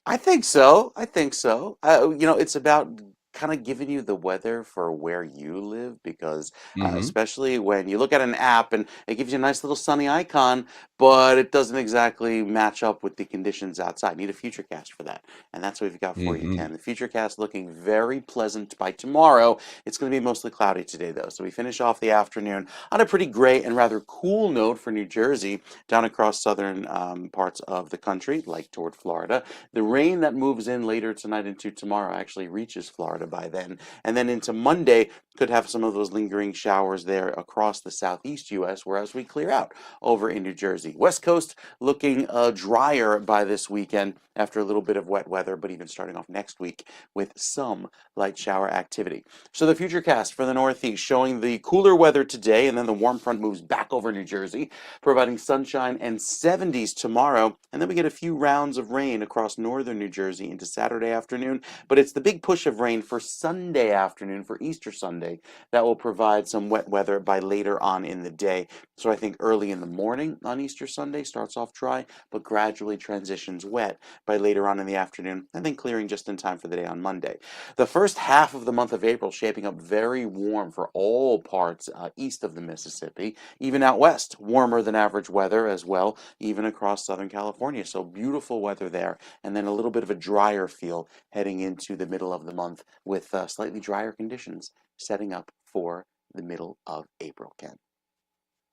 I think so. It's about kind of giving you the weather for where you live because Hmm. especially when you look at an app and it gives you a nice little sunny icon, but it doesn't exactly match up with the conditions outside. You need a futurecast for that. And that's what we've got for you, Hmm. Ken. The futurecast looking very pleasant by tomorrow. It's going to be mostly cloudy today, though. So we finish off the afternoon on a pretty gray and rather cool note for New Jersey down across southern parts of the country, like toward Florida. The rain that moves in later tonight into tomorrow actually reaches Florida by then. And then into Monday, could have some of those lingering showers there across the southeast U.S., whereas we clear out over in New Jersey. West Coast looking drier by this weekend after a little bit of wet weather, but even starting off next week with some light shower activity. So the futurecast for the Northeast showing the cooler weather today, and then the warm front moves back over New Jersey, providing sunshine and 70s tomorrow. And then we get a few rounds of rain across northern New Jersey into Saturday afternoon. But it's the big push of rain for Sunday afternoon, for Easter Sunday, that will provide some wet weather by later on in the day. So I think early in the morning on Easter Sunday starts off dry, but gradually transitions wet by later on in the afternoon, and then clearing just in time for the day on Monday. The first half of the month of April shaping up very warm for all parts east of the Mississippi, even out west, warmer than average weather as well, even across Southern California. So beautiful weather there, and then a little bit of a drier feel heading into the middle of the month with slightly drier conditions setting up for the middle of April, Ken.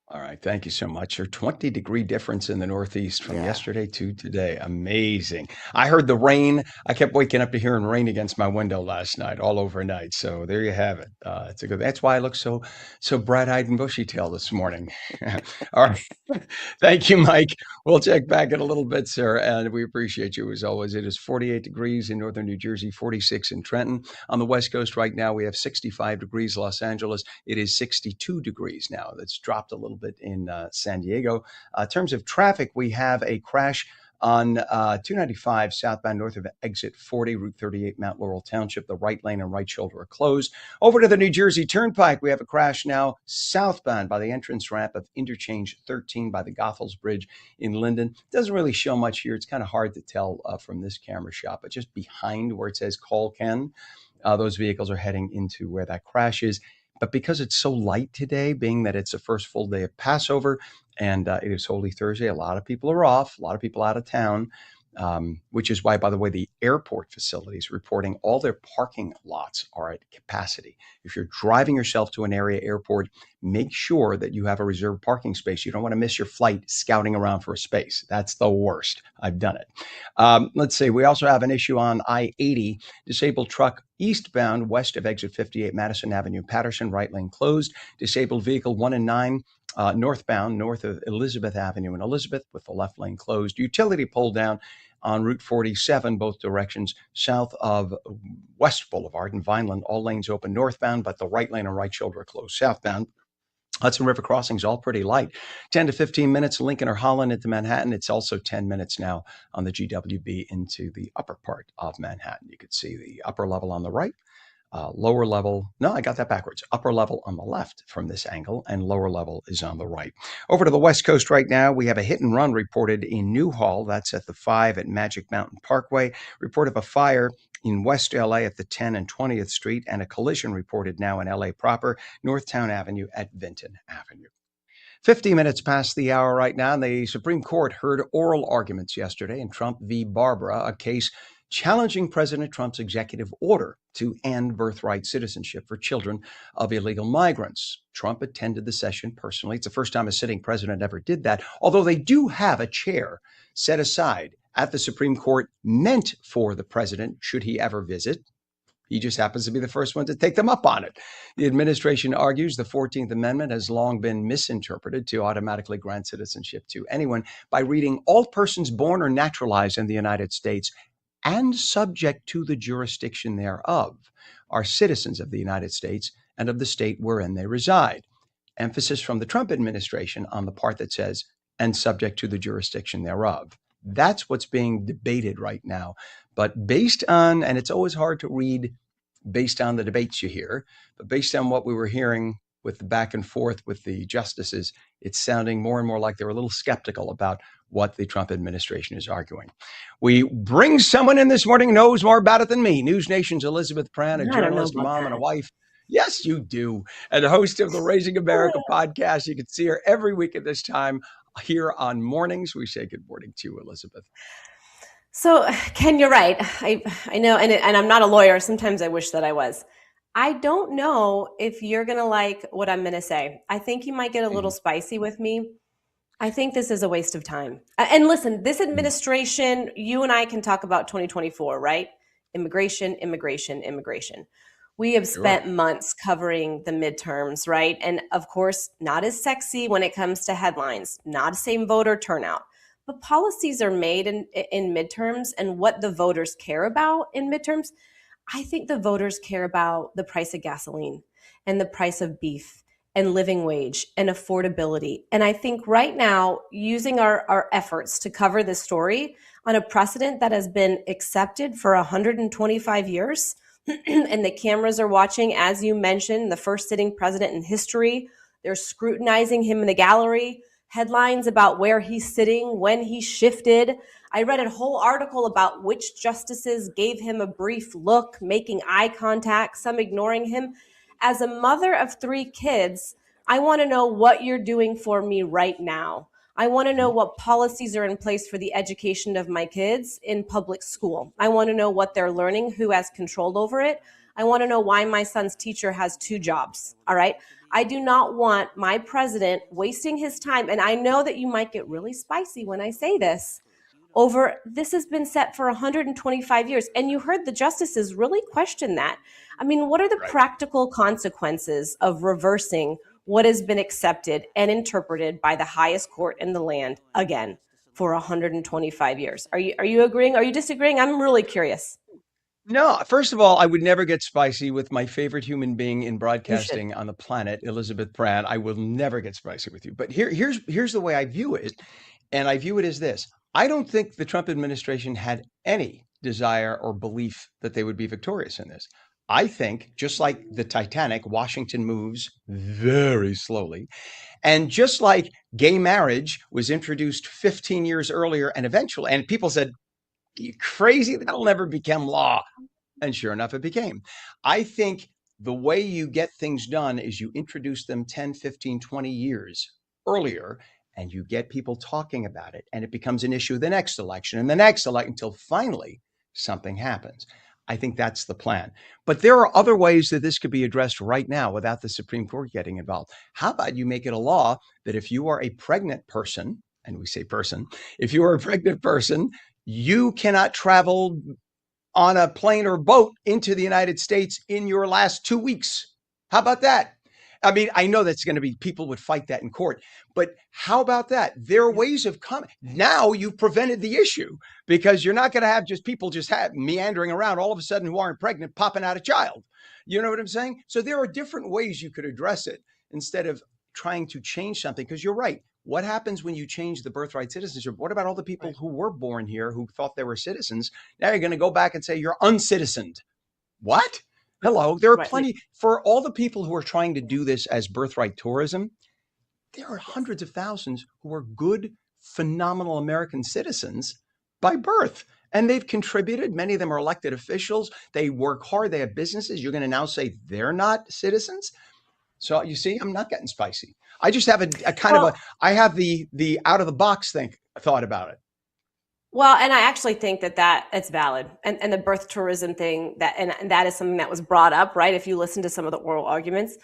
All right. Thank you so much. Your 20-degree difference in the Northeast from Yeah. yesterday to today. Amazing. I heard the rain. I kept waking up to hearing rain against my window last night, all overnight. So there you have it. It's a good. That's why I look so bright-eyed and bushy-tailed this morning. All right. Thank you, Mike. We'll check back in a little bit, sir, and we appreciate you as always. It is 48 degrees in northern New Jersey, 46 in Trenton. On the West Coast right now, we have 65 degrees Los Angeles. It is 62 degrees now. That's dropped a little bit in San Diego. In terms of traffic, we have a crash on 295 southbound north of exit 40, Route 38, Mount Laurel Township. The right lane and right shoulder are closed. Over to the New Jersey Turnpike, we have a crash now southbound by the entrance ramp of Interchange 13 by the Goethals Bridge in Linden. Doesn't really show much here. It's kind of hard to tell from this camera shot, but just behind where it says Call Ken, those vehicles are heading into where that crash is. But because it's so light today, being that it's the first full day of Passover and it is Holy Thursday, a lot of people are off, a lot of people out of town, which is why, by the way, the airport facilities reporting all their parking lots are at capacity. If you're driving yourself to an area airport, make sure that you have a reserved parking space. You don't want to miss your flight scouting around for a space. That's the worst. I've done it. Let's see. We also have an issue on I-80, disabled truck eastbound west of exit 58, Madison Avenue, Patterson, right lane closed. Disabled vehicle 1 and 9. Northbound, north of Elizabeth Avenue in Elizabeth, with the left lane closed. Utility pole down on Route 47, both directions, south of West Boulevard and Vineland. All lanes open northbound, but the right lane and right shoulder are closed southbound. Hudson River crossings all pretty light. 10 to 15 minutes, Lincoln or Holland into Manhattan. It's also 10 minutes now on the GWB into the upper part of Manhattan. You could see the upper level on the right. Lower level, no, I got that backwards. Upper level on the left from this angle, and lower level is on the right. Over to the West Coast right now, we have a hit and run reported in Newhall. That's at the 5 at Magic Mountain Parkway. Report of a fire in West LA at the 10 and 20th Street, and a collision reported now in LA proper, Northtown Avenue at Vinton Avenue. 50 minutes past the hour right now. The Supreme Court heard oral arguments yesterday in Trump v. Barbara, a case challenging President Trump's executive order to end birthright citizenship for children of illegal migrants. Trump attended the session personally. It's the first time a sitting president ever did that, although they do have a chair set aside at the Supreme Court meant for the president, should he ever visit. He just happens to be the first one to take them up on it. The administration argues the 14th Amendment has long been misinterpreted to automatically grant citizenship to anyone by reading all persons born or naturalized in the United States and subject to the jurisdiction thereof are citizens of the United States and of the state wherein they reside. Emphasis from the Trump administration on the part that says, and subject to the jurisdiction thereof. That's what's being debated right now. But based on, and it's always hard to read based on the debates you hear, but based on what we were hearing with the back and forth with the justices, it's sounding more and more like they're a little skeptical about what the Trump administration is arguing. We bring someone in this morning who knows more about it than me. News Nation's Elizabeth Pran, a I don't know journalist, a about mom, and a that. wife. Yes, you do. And the host of the Raising America podcast. You can see her every week at this time here on Mornings. We say good morning to you, Elizabeth. So, Ken, you're right. I know, and I'm not a lawyer. Sometimes I wish that I was. I don't know if you're going to like what I'm going to say. I think you might get a little spicy with me. I think this is a waste of time. And listen, this administration, you and I can talk about 2024, right? Immigration, immigration, immigration. We have spent months covering the midterms, right? And of course, not as sexy when it comes to headlines, not the same voter turnout. But policies are made in midterms, and what the voters care about in midterms, I think the voters care about the price of gasoline and the price of beef and living wage and affordability. And I think right now, using our efforts to cover this story on a precedent that has been accepted for 125 years, and the cameras are watching, as you mentioned, the first sitting president in history, they're scrutinizing him in the gallery, headlines about where he's sitting, when he shifted. I read a whole article about which justices gave him a brief look, making eye contact, some ignoring him. As a mother of 3 kids, I want to know what you're doing for me right now. I want to know what policies are in place for the education of my kids in public school. I want to know what they're learning, who has control over it. I want to know why my son's teacher has 2 jobs. All right. I do not want my president wasting his time. And I know that you might get really spicy when I say this. This has been set for 125 years. And you heard the justices really question that. I mean, what are the practical consequences of reversing what has been accepted and interpreted by the highest court in the land again for 125 years? Are you agreeing? Are you disagreeing? I'm really curious. No, first of all, I would never get spicy with my favorite human being in You should. broadcasting on the planet, Elizabeth Pran. I will never get spicy with you. But here's the way I view it. And I view it as this. I don't think the Trump administration had any desire or belief that they would be victorious in this. I think, just like the Titanic, Washington moves very slowly. And just like gay marriage was introduced 15 years earlier and eventually, and people said, you crazy, that'll never become law. And sure enough, it became. I think the way you get things done is you introduce them 10, 15, 20 years earlier, and you get people talking about it, and it becomes an issue the next election and the next election until finally something happens. I think that's the plan. But there are other ways that this could be addressed right now without the Supreme Court getting involved. How about you make it a law that if you are a pregnant person, and we say person, if you are a pregnant person, you cannot travel on a plane or boat into the United States in your last 2 weeks. How about that? I mean, I know that's going to be, people would fight that in court, but how about that? There are ways of coming. Now you've prevented the issue because you're not going to have just people just meandering around all of a sudden who aren't pregnant, popping out a child. You know what I'm saying? So there are different ways you could address it instead of trying to change something, because you're right. What happens when you change the birthright citizenship? What about all the people who were born here who thought they were citizens? Now you're going to go back and say you're uncitizened. What? Hello. There are plenty for all the people who are trying to do this as birthright tourism. There are hundreds of thousands who are good, phenomenal American citizens by birth. And they've contributed. Many of them are elected officials. They work hard. They have businesses. You're going to now say they're not citizens? So you see, I'm not getting spicy. I just have I have the out of the box thought about it. Well, and I actually think that it's valid. And the birth tourism thing, and that is something that was brought up, right? If you listen to some of the oral arguments.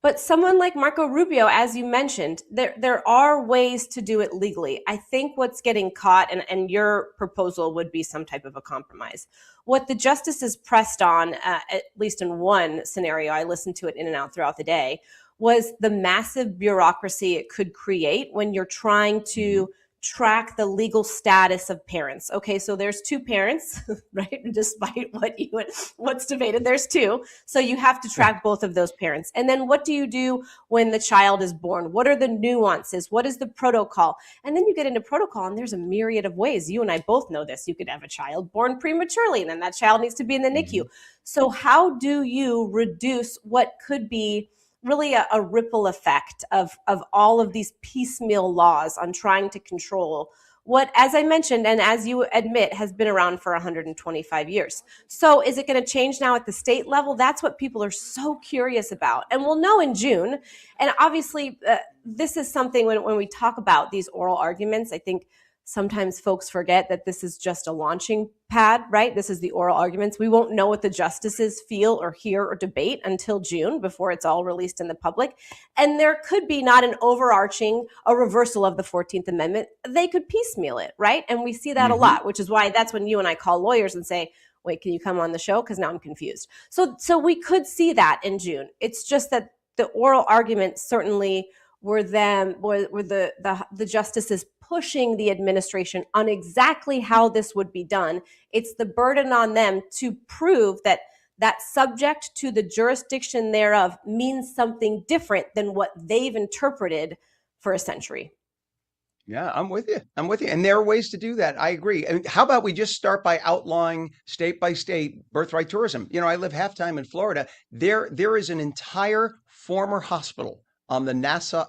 But someone like Marco Rubio, as you mentioned, there are ways to do it legally. I think what's getting caught, and your proposal would be some type of a compromise. What the justices pressed on, at least in one scenario, I listened to it in and out throughout the day, was the massive bureaucracy it could create when you're trying to track the legal status of parents. Okay, so there's 2 parents, right? Despite what's debated, there's 2. So you have to track both of those parents. And then what do you do when the child is born? What are the nuances? What is the protocol? And then you get into protocol, and there's a myriad of ways. You and I both know this. You could have a child born prematurely, and then that child needs to be in the NICU. So how do you reduce what could be really a ripple effect of all of these piecemeal laws on trying to control what, as I mentioned, and as you admit, has been around for 125 years. So is it going to change now at the state level? That's what people are so curious about. And we'll know in June. And obviously, this is something when we talk about these oral arguments, I think sometimes folks forget that this is just a launching pad, right? This is the oral arguments. We won't know what the justices feel or hear or debate until June, before it's all released in the public. And there could be not an overarching, a reversal of the 14th Amendment. They could piecemeal it, right? And we see that a lot, which is why that's when you and I call lawyers and say, wait, can you come on the show? Because now I'm confused. So we could see that in June. It's just that the oral arguments certainly were the justices pushing the administration on exactly how this would be done. It's the burden on them to prove that subject to the jurisdiction thereof means something different than what they've interpreted for a century. Yeah, I'm with you. And there are ways to do that. I agree. And how about we just start by outlawing state by state birthright tourism? I live half time in Florida. There is an entire former hospital on the NASA,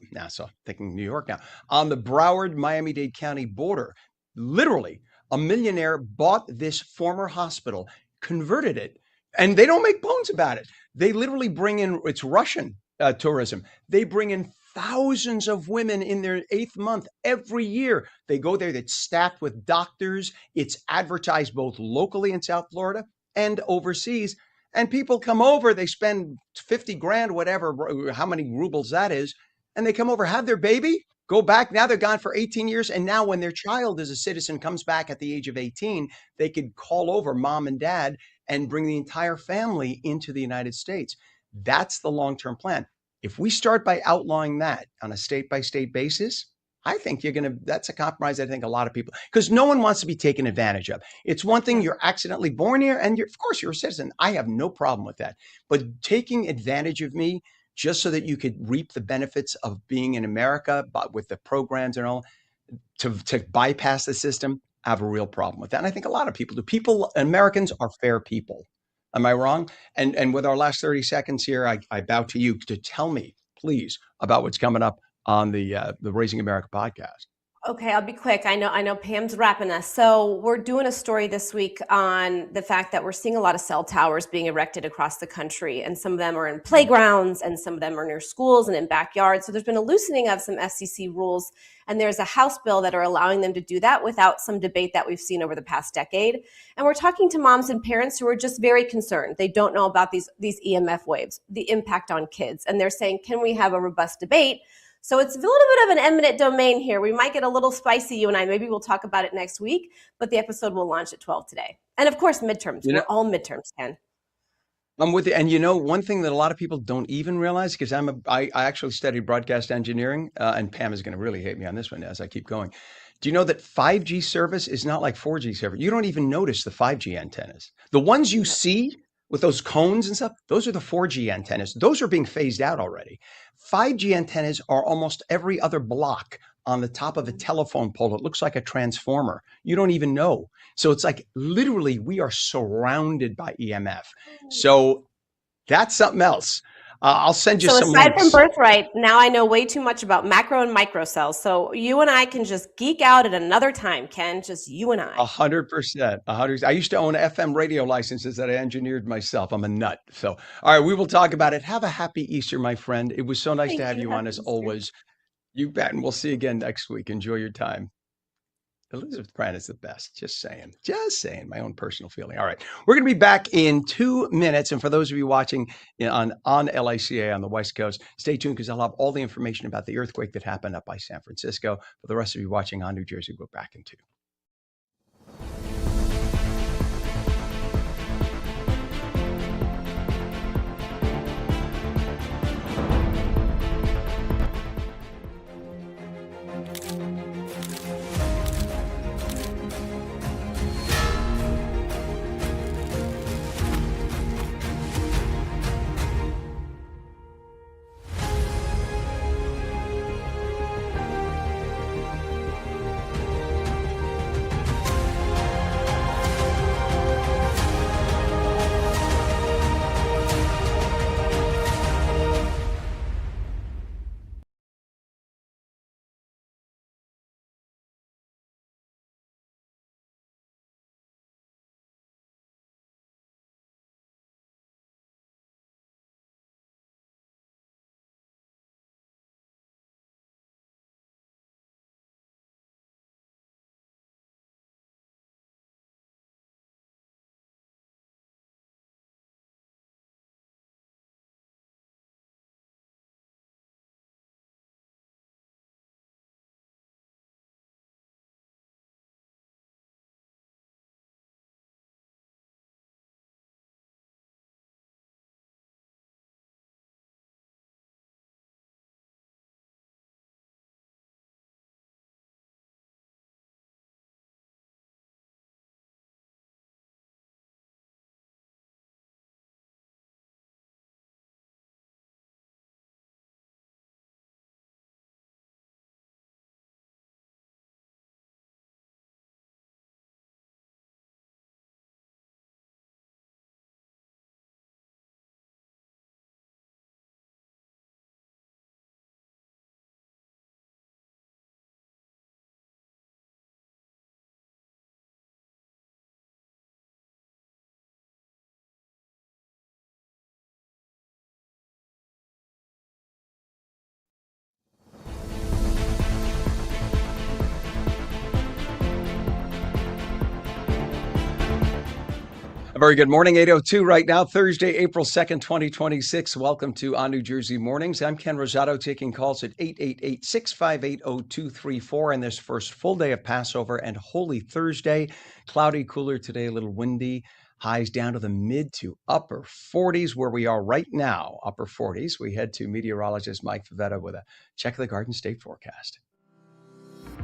thinking New York now, on the Broward, Miami-Dade County border. Literally, a millionaire bought this former hospital, converted it, and they don't make bones about it. They literally bring in, it's Russian tourism. They bring in thousands of women in their 8th month every year. They go there, it's staffed with doctors. It's advertised both locally in South Florida and overseas. And people come over, they spend 50 grand, whatever, how many rubles that is. And they come over, have their baby, go back. Now they're gone for 18 years. And now when their child is a citizen, comes back at the age of 18, they could call over mom and dad and bring the entire family into the United States. That's the long-term plan. If we start by outlawing that on a state-by-state basis, I think that's a compromise. I think a lot of people, because no one wants to be taken advantage of. It's one thing, you're accidentally born here and of course you're a citizen. I have no problem with that. But taking advantage of me just so that you could reap the benefits of being in America, but with the programs and all, to bypass the system, I have a real problem with that. And I think a lot of people do. Americans are fair people. Am I wrong? And with our last 30 seconds here, I bow to you to tell me, please, about what's coming up on the Raising America podcast. Okay, I'll be quick. I know Pam's wrapping us. So we're doing a story this week on the fact that we're seeing a lot of cell towers being erected across the country, and some of them are in playgrounds and some of them are near schools and in backyards. So there's been a loosening of some FCC rules, and there's a House bill that are allowing them to do that without some debate that we've seen over the past decade. And we're talking to moms and parents who are just very concerned. They don't know about these EMF waves, the impact on kids. And they're saying, can we have a robust debate? So it's a little bit of an eminent domain here. We might get a little spicy, you and I. Maybe we'll talk about it next week, but the episode will launch at 12 today. And of course, midterms. We're all midterms, Ken. I'm with you. And one thing that a lot of people don't even realize, because I actually studied broadcast engineering, and Pam is going to really hate me on this one as I keep going. Do you know that 5G service is not like 4G service? You don't even notice the 5G antennas. The ones you see with those cones and stuff, those are the 4G antennas. Those are being phased out already. 5G antennas are almost every other block on the top of a telephone pole. It looks like a transformer. You don't even know. So it's like literally we are surrounded by EMF. So that's something else. I'll send you some links. So aside from birthright, now I know way too much about macro and micro cells. So you and I can just geek out at another time, Ken, just you and I. 100%. I used to own FM radio licenses that I engineered myself. I'm a nut. So, all right, we will talk about it. Have a happy Easter, my friend. It was so nice to have you on as always. You bet. And we'll see you again next week. Enjoy your time. Elizabeth Brand is the best. Just saying, my own personal feeling. All right. We're going to be back in 2 minutes. And for those of you watching on LICA on the West Coast, stay tuned because I'll have all the information about the earthquake that happened up by San Francisco. For the rest of you watching on New Jersey, we're back in 2. A very good morning, 8:02 right now, Thursday, April 2nd, 2026. Welcome to On New Jersey Mornings. I'm Ken Rosato, taking calls at 888-658-0234 in this first full day of Passover and Holy Thursday. Cloudy, cooler today, a little windy. Highs down to the mid to upper 40s where we are right now, upper 40s. We head to meteorologist Mike Favetta with a check of the Garden State forecast.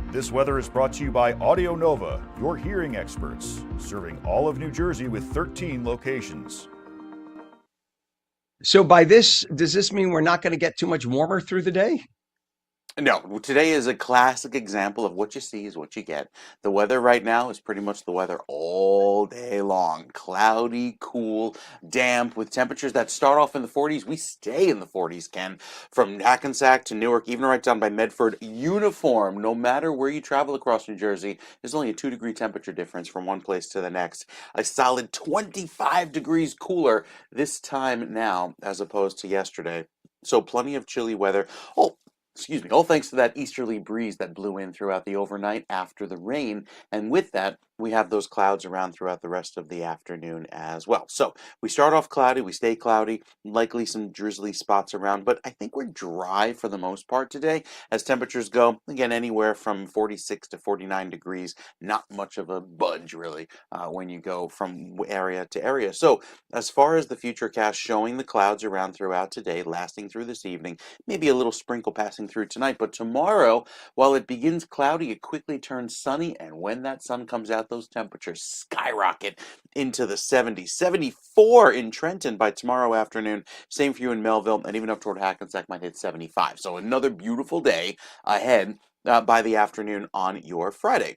This weather is brought to you by Audio Nova, your hearing experts, serving all of New Jersey with 13 locations. So does this mean we're not going to get too much warmer through the day? No, today is a classic example of what you see is what you get. The weather right now is pretty much the weather all day long. Cloudy, cool, damp, with temperatures that start off in the 40s. We stay in the 40s, Ken. From Hackensack to Newark, even right down by Medford, uniform. No matter where you travel across New Jersey, there's only a 2-degree temperature difference from one place to the next. A solid 25 degrees cooler this time now as opposed to yesterday. So plenty of chilly weather. Excuse me, all thanks to that easterly breeze that blew in throughout the overnight after the rain. And with that, we have those clouds around throughout the rest of the afternoon as well. So we start off cloudy, we stay cloudy, likely some drizzly spots around, but I think we're dry for the most part today as temperatures go, again, anywhere from 46 to 49 degrees. Not much of a budge, really, when you go from area to area. So as far as the futurecast showing the clouds around throughout today, lasting through this evening, maybe a little sprinkle passing through tonight, but tomorrow, while it begins cloudy, it quickly turns sunny, and when that sun comes out, those temperatures skyrocket into the 70s. 74 in Trenton by tomorrow afternoon. Same for you in Melville, and even up toward Hackensack might hit 75. So another beautiful day ahead by the afternoon on your Friday.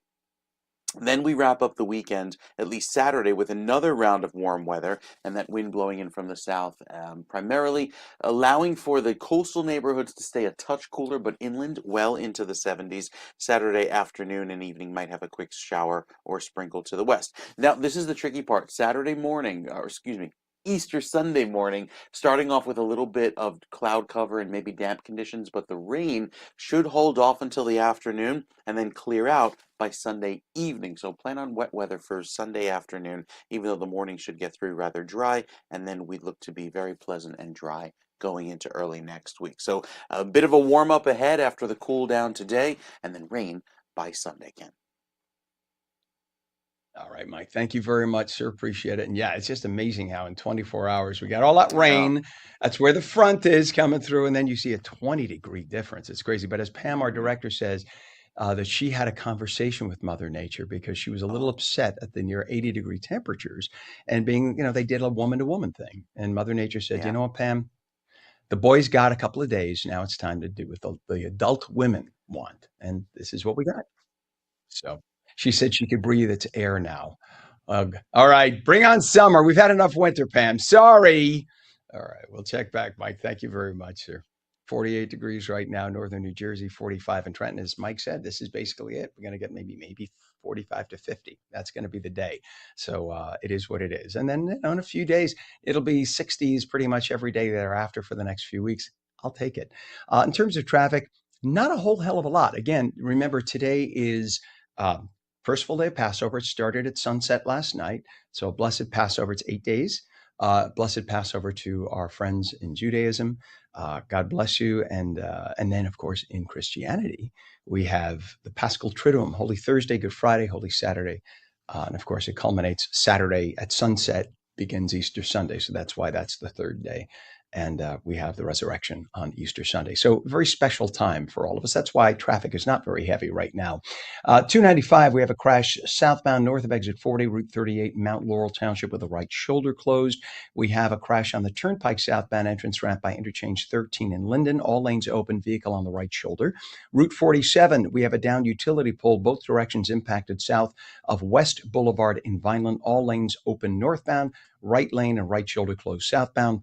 Then we wrap up the weekend, at least Saturday, with another round of warm weather and that wind blowing in from the south, primarily allowing for the coastal neighborhoods to stay a touch cooler, but inland well into the 70s. Saturday afternoon and evening might have a quick shower or sprinkle to the west. Now, this is the tricky part. Saturday morning, or excuse me, Easter Sunday morning, starting off with a little bit of cloud cover and maybe damp conditions, but the rain should hold off until the afternoon and then clear out by Sunday evening. So plan on wet weather for Sunday afternoon, even though the morning should get through rather dry, and then we look to be very pleasant and dry going into early next week. So a bit of a warm up ahead after the cool down today, and then rain by Sunday, Ken. All right, Mike. Thank you very much, sir. Appreciate it. And yeah, it's just amazing how in 24 hours we got all that rain. That's where the front is coming through, and then you see a 20-degree difference. It's crazy. But as Pam, our director, says, that she had a conversation with Mother Nature because she was a little upset at the near 80-degree temperatures and being, they did a woman-to-woman thing. And Mother Nature said, Yeah. you know what, Pam? The boys got a couple of days. Now it's time to do what the adult women want. And this is what we got. So she said she could breathe its air now. Ugh. All right, bring on summer. We've had enough winter, Pam. Sorry. All right, we'll check back, Mike. Thank you very much, sir. 48 degrees right now, northern New Jersey, 45 in Trenton. As Mike said, this is basically it. We're going to get maybe 45 to 50. That's going to be the day. So it is what it is. And then in a few days, it'll be 60s pretty much every day thereafter for the next few weeks. I'll take it. In terms of traffic, not a whole hell of a lot. Again, remember, today is first full day of Passover. It started at sunset last night. So blessed Passover. It's 8 days. Blessed Passover to our friends in Judaism. God bless you. And then, of course, in Christianity, we have the Paschal Triduum, Holy Thursday, Good Friday, Holy Saturday. And of course, it culminates Saturday at sunset, begins Easter Sunday. So that's why that's the third day. And we have the resurrection on Easter Sunday. So very special time for all of us. That's why traffic is not very heavy right now. 295, we have a crash southbound north of exit 40, Route 38, Mount Laurel Township with the right shoulder closed. We have a crash on the Turnpike southbound entrance ramp by interchange 13 in Linden. All lanes open, vehicle on the right shoulder. Route 47, we have a downed utility pole, both directions impacted south of West Boulevard in Vineland. All lanes open northbound, right lane and right shoulder closed southbound.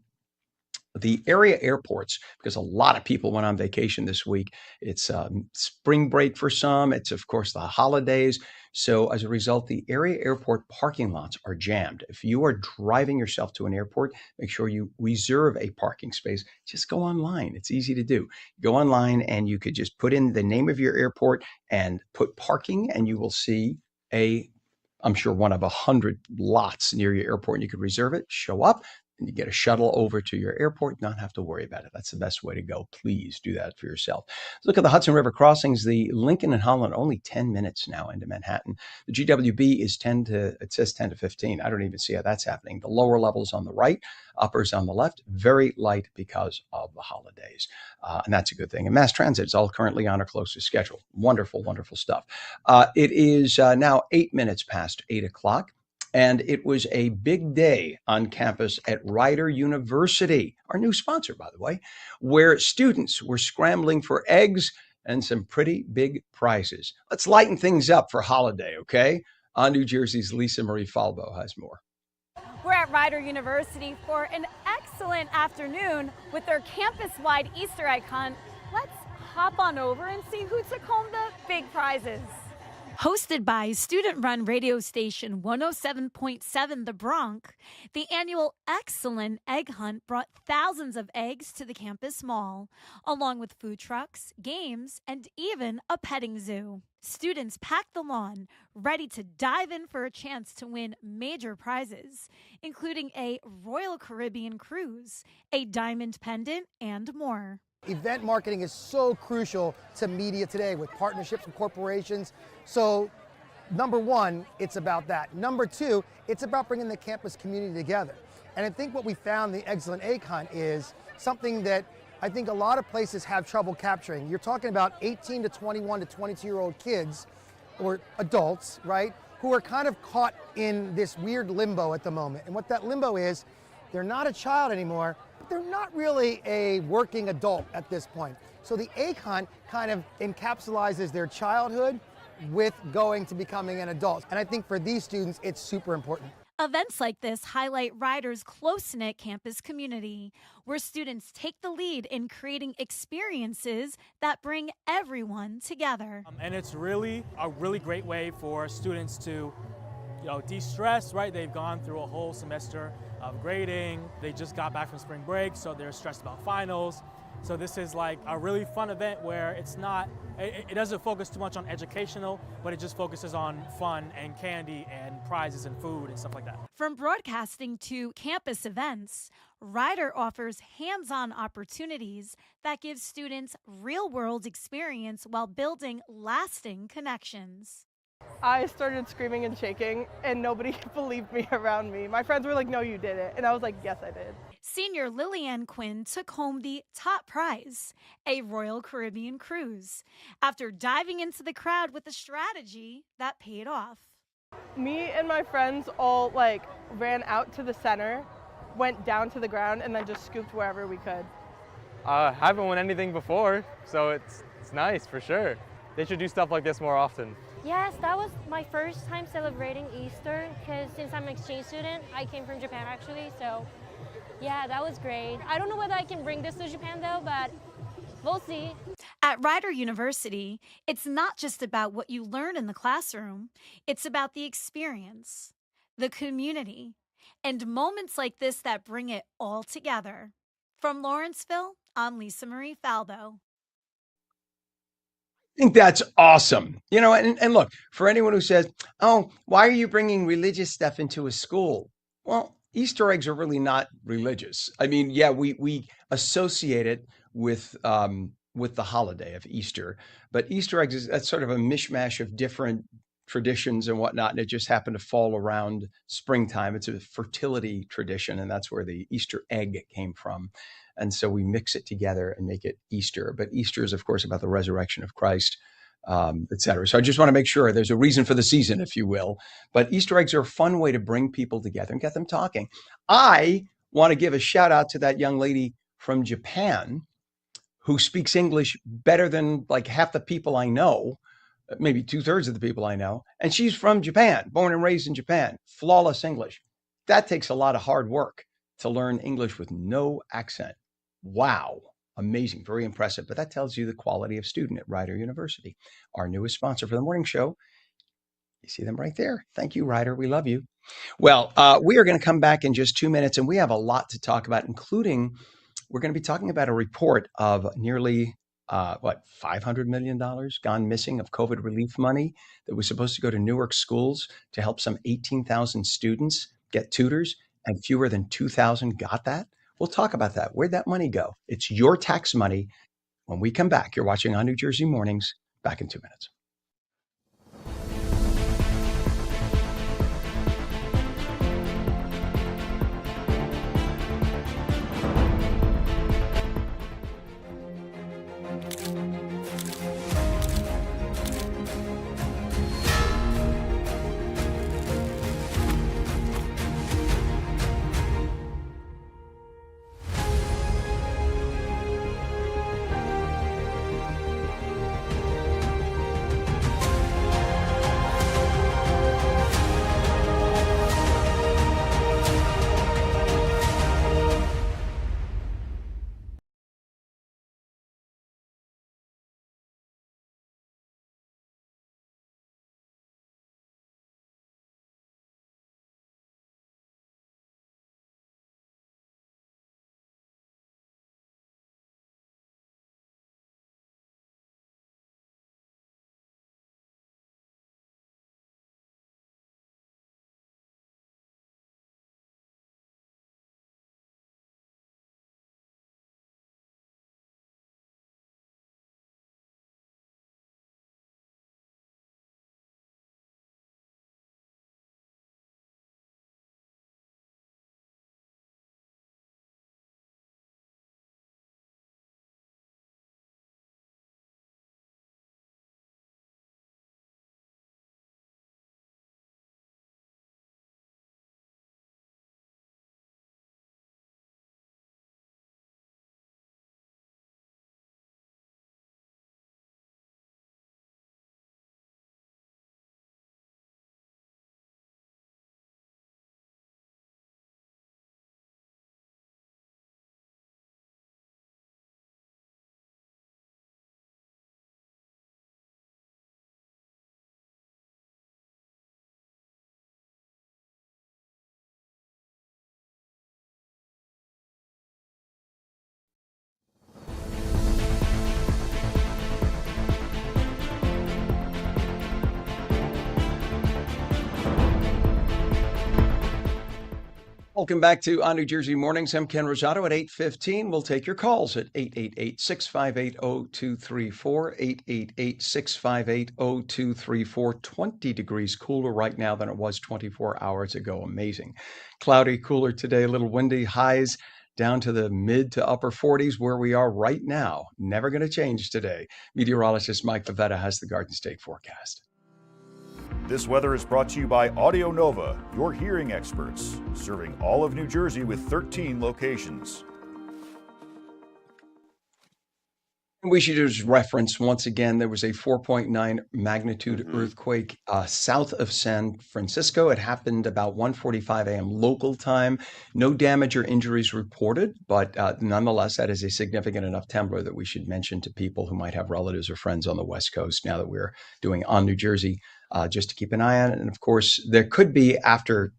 The area airports, because a lot of people went on vacation this week. It's spring break for some. It's, of course, the holidays. So as a result, the area airport parking lots are jammed. If you are driving yourself to an airport, make sure you reserve a parking space. Just go online. It's easy to do. Go online and you could just put in the name of your airport and put parking, and you will see a I'm sure one of 100 lots near your airport, and you could reserve it, show up, and you get a shuttle over to your airport, not have to worry about it. That's the best way to go. Please do that for yourself. Look at the Hudson River crossings. The Lincoln and Holland, only 10 minutes now into Manhattan. The GWB is 10 to 15. I don't even see how that's happening. The lower levels on the right, uppers on the left, very light because of the holidays. And that's a good thing. And mass transit is all currently on or close to schedule. Wonderful, wonderful stuff. It is now 8 minutes past 8 o'clock. And it was a big day on campus at Rider University, our new sponsor, by the way, where students were scrambling for eggs and some pretty big prizes. Let's lighten things up for holiday, okay? On New Jersey's Lisa Marie Falbo has more. We're at Rider University for an excellent afternoon with their campus-wide Easter egg hunt. Let's hop on over and see who took home the big prizes. Hosted by student-run radio station 107.7 The Bronx, the annual Excellent Egg Hunt brought thousands of eggs to the campus mall, along with food trucks, games, and even a petting zoo. Students packed the lawn, ready to dive in for a chance to win major prizes, including a Royal Caribbean cruise, a diamond pendant, and more. Event marketing is so crucial to media today with partnerships with corporations. So number one, it's about that. Number two, it's about bringing the campus community together. And I think what we found in the Excellent Egg Hunt is something that I think a lot of places have trouble capturing. You're talking about 18 to 21 to 22-year-old kids or adults, right, who are kind of caught in this weird limbo at the moment. And what that limbo is, they're not a child anymore, but they're not really a working adult at this point. So the egg hunt kind of encapsulates their childhood with going to becoming an adult. And I think for these students, it's super important. Events like this highlight Rider's close-knit campus community, where students take the lead in creating experiences that bring everyone together. And it's really a really great way for students to de-stress, right? They've gone through a whole semester of grading. They just got back from spring break, so they're stressed about finals. So this is like a really fun event where it doesn't focus too much on educational, but it just focuses on fun and candy and prizes and food and stuff like that. From broadcasting to campus events, Rider offers hands-on opportunities that give students real-world experience while building lasting connections. I started screaming and shaking, and nobody believed me around me. My friends were like, "No, you did it." And I was like, "Yes, I did." Senior Lillian Quinn took home the top prize, a Royal Caribbean cruise, after diving into the crowd with a strategy that paid off. Me and my friends all ran out to the center, went down to the ground, and then just scooped wherever we could. I haven't won anything before, so it's nice for sure. They should do stuff like this more often. Yes, that was my first time celebrating Easter because since I'm an exchange student, I came from Japan actually, so yeah, that was great. I don't know whether I can bring this to Japan though, but we'll see. At Rider University, it's not just about what you learn in the classroom, it's about the experience, the community, and moments like this that bring it all together. From Lawrenceville, I'm Lisa Marie Falbo. I think that's awesome. And look, for anyone who says, "Oh, why are you bringing religious stuff into a school?" Well, Easter eggs are really not religious. I mean, yeah, we associate it with the holiday of Easter, but Easter eggs that's sort of a mishmash of different traditions and whatnot, and it just happened to fall around springtime. It's a fertility tradition, and that's where the Easter egg came from. And so we mix it together and make it Easter. But Easter is, of course, about the resurrection of Christ, et cetera. So I just want to make sure there's a reason for the season, if you will. But Easter eggs are a fun way to bring people together and get them talking. I want to give a shout out to that young lady from Japan who speaks English better than like half the people I know, maybe 2/3 of the people I know. And she's from Japan, born and raised in Japan, flawless English. That takes a lot of hard work to learn English with no accent. Wow. Amazing. Very impressive. But that tells you the quality of student at Rider University, our newest sponsor for the morning show. You see them right there. Thank you, Rider. We love you. Well, we are going to come back in just 2 minutes, and we have a lot to talk about, including we're going to be talking about a report of nearly $500 million gone missing of COVID relief money that was supposed to go to Newark schools to help some 18,000 students get tutors, and fewer than 2,000 got that. We'll talk about that. Where'd that money go? It's your tax money. When we come back, you're watching On New Jersey Mornings. Back in 2 minutes. Welcome back to On New Jersey Mornings. I'm Ken Rosato at 8:15. We'll take your calls at 888-658-0234, 888-658-0234. 20 degrees cooler right now than it was 24 hours ago. Amazing. Cloudy, cooler today, a little windy, highs down to the mid to upper 40s where we are right now. Never going to change today. Meteorologist Mike Favetta has the Garden State forecast. This weather is brought to you by Audio Nova, your hearing experts, serving all of New Jersey with 13 locations. We should just reference once again, there was a 4.9 magnitude earthquake south of San Francisco. It happened about 1:45 a.m. local time. No damage or injuries reported, but nonetheless, that is a significant enough temblor that we should mention to people who might have relatives or friends on the West Coast now that we're doing On New Jersey, just to keep an eye on it. And of course, there could be after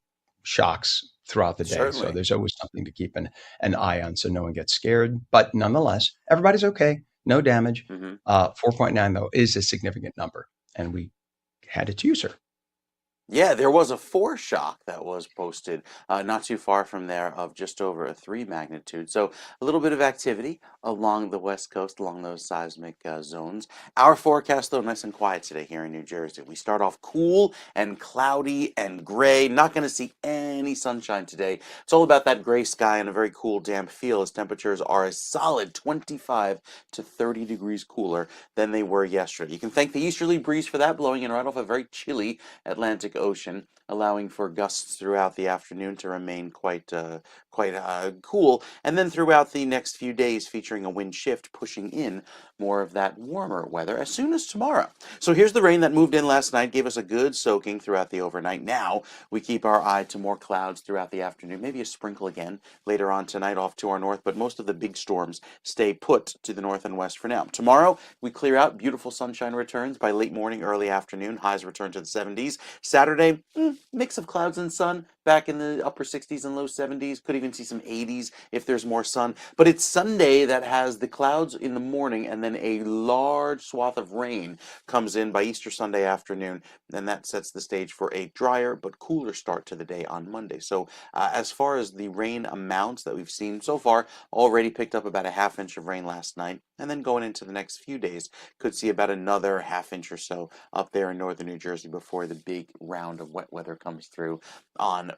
shocks throughout the day. Certainly. So there's always something to keep an eye on so no one gets scared. But nonetheless, everybody's okay. No damage. 4.9, though, is a significant number, and we had its user. Yeah, there was a foreshock that was posted not too far from there of just over a 3 magnitude. So a little bit of activity along the West Coast, along those seismic zones. Our forecast, though, nice and quiet today here in New Jersey. We start off cool and cloudy and gray. Not going to see any sunshine today. It's all about that gray sky and a very cool, damp feel as temperatures are a solid 25 to 30 degrees cooler than they were yesterday. You can thank the easterly breeze for that, blowing in right off a very chilly Atlantic Ocean, allowing for gusts throughout the afternoon to remain quite cool, and then throughout the next few days featuring a wind shift pushing in more of that warmer weather as soon as tomorrow. So here's the rain that moved in last night, gave us a good soaking throughout the overnight. Now we keep our eye to more clouds throughout the afternoon, maybe a sprinkle again later on tonight off to our north, but most of the big storms stay put to the north and west for now. Tomorrow we clear out, beautiful sunshine returns by late morning, early afternoon, highs return to the 70s. Saturday, mix of clouds and sun, back in the upper 60s and low 70s, could even even see some 80s if there's more sun. But it's Sunday that has the clouds in the morning, and then a large swath of rain comes in by Easter Sunday afternoon, and that sets the stage for a drier but cooler start to the day on Monday. So as far as the rain amounts that we've seen so far, already picked up about a ½ inch of rain last night, and then going into the next few days, could see about another ½ inch or so up there in northern New Jersey before the big round of wet weather comes through on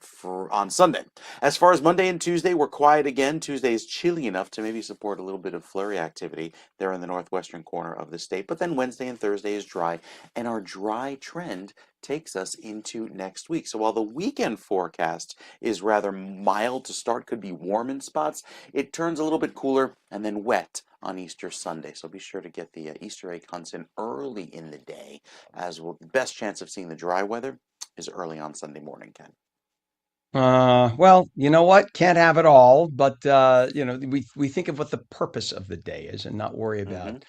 Sunday. As far as Monday and Tuesday, we're quiet again. Tuesday is chilly enough to maybe support a little bit of flurry activity there in the northwestern corner of the state. But then Wednesday and Thursday is dry, and our dry trend takes us into next week. So while the weekend forecast is rather mild to start, could be warm in spots, it turns a little bit cooler and then wet on Easter Sunday. So be sure to get the Easter egg hunts in early in the day, as well. The best chance of seeing the dry weather is early on Sunday morning, Ken. Well, you know what? Can't have it all, but we think of what the purpose of the day is and not worry about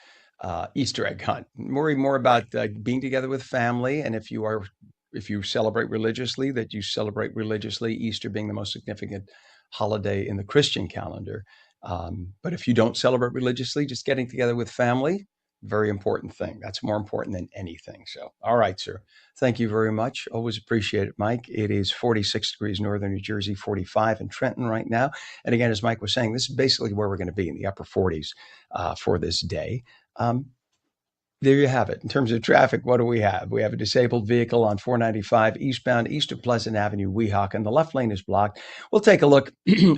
Easter egg hunt. Worry more about being together with family, and if you celebrate religiously, that you celebrate religiously, Easter being the most significant holiday in the Christian calendar. But if you don't celebrate religiously, just getting together with family, very important thing. That's more important than anything. So, all right, sir. Thank you very much. Always appreciate it, Mike. It is 46 degrees northern New Jersey, 45 in Trenton right now. And again, as Mike was saying, this is basically where we're going to be, in the upper 40s for this day. There you have it. In terms of traffic, what do we have? We have a disabled vehicle on 495 eastbound, east of Pleasant Avenue, Weehawken. The left lane is blocked. We'll take a look.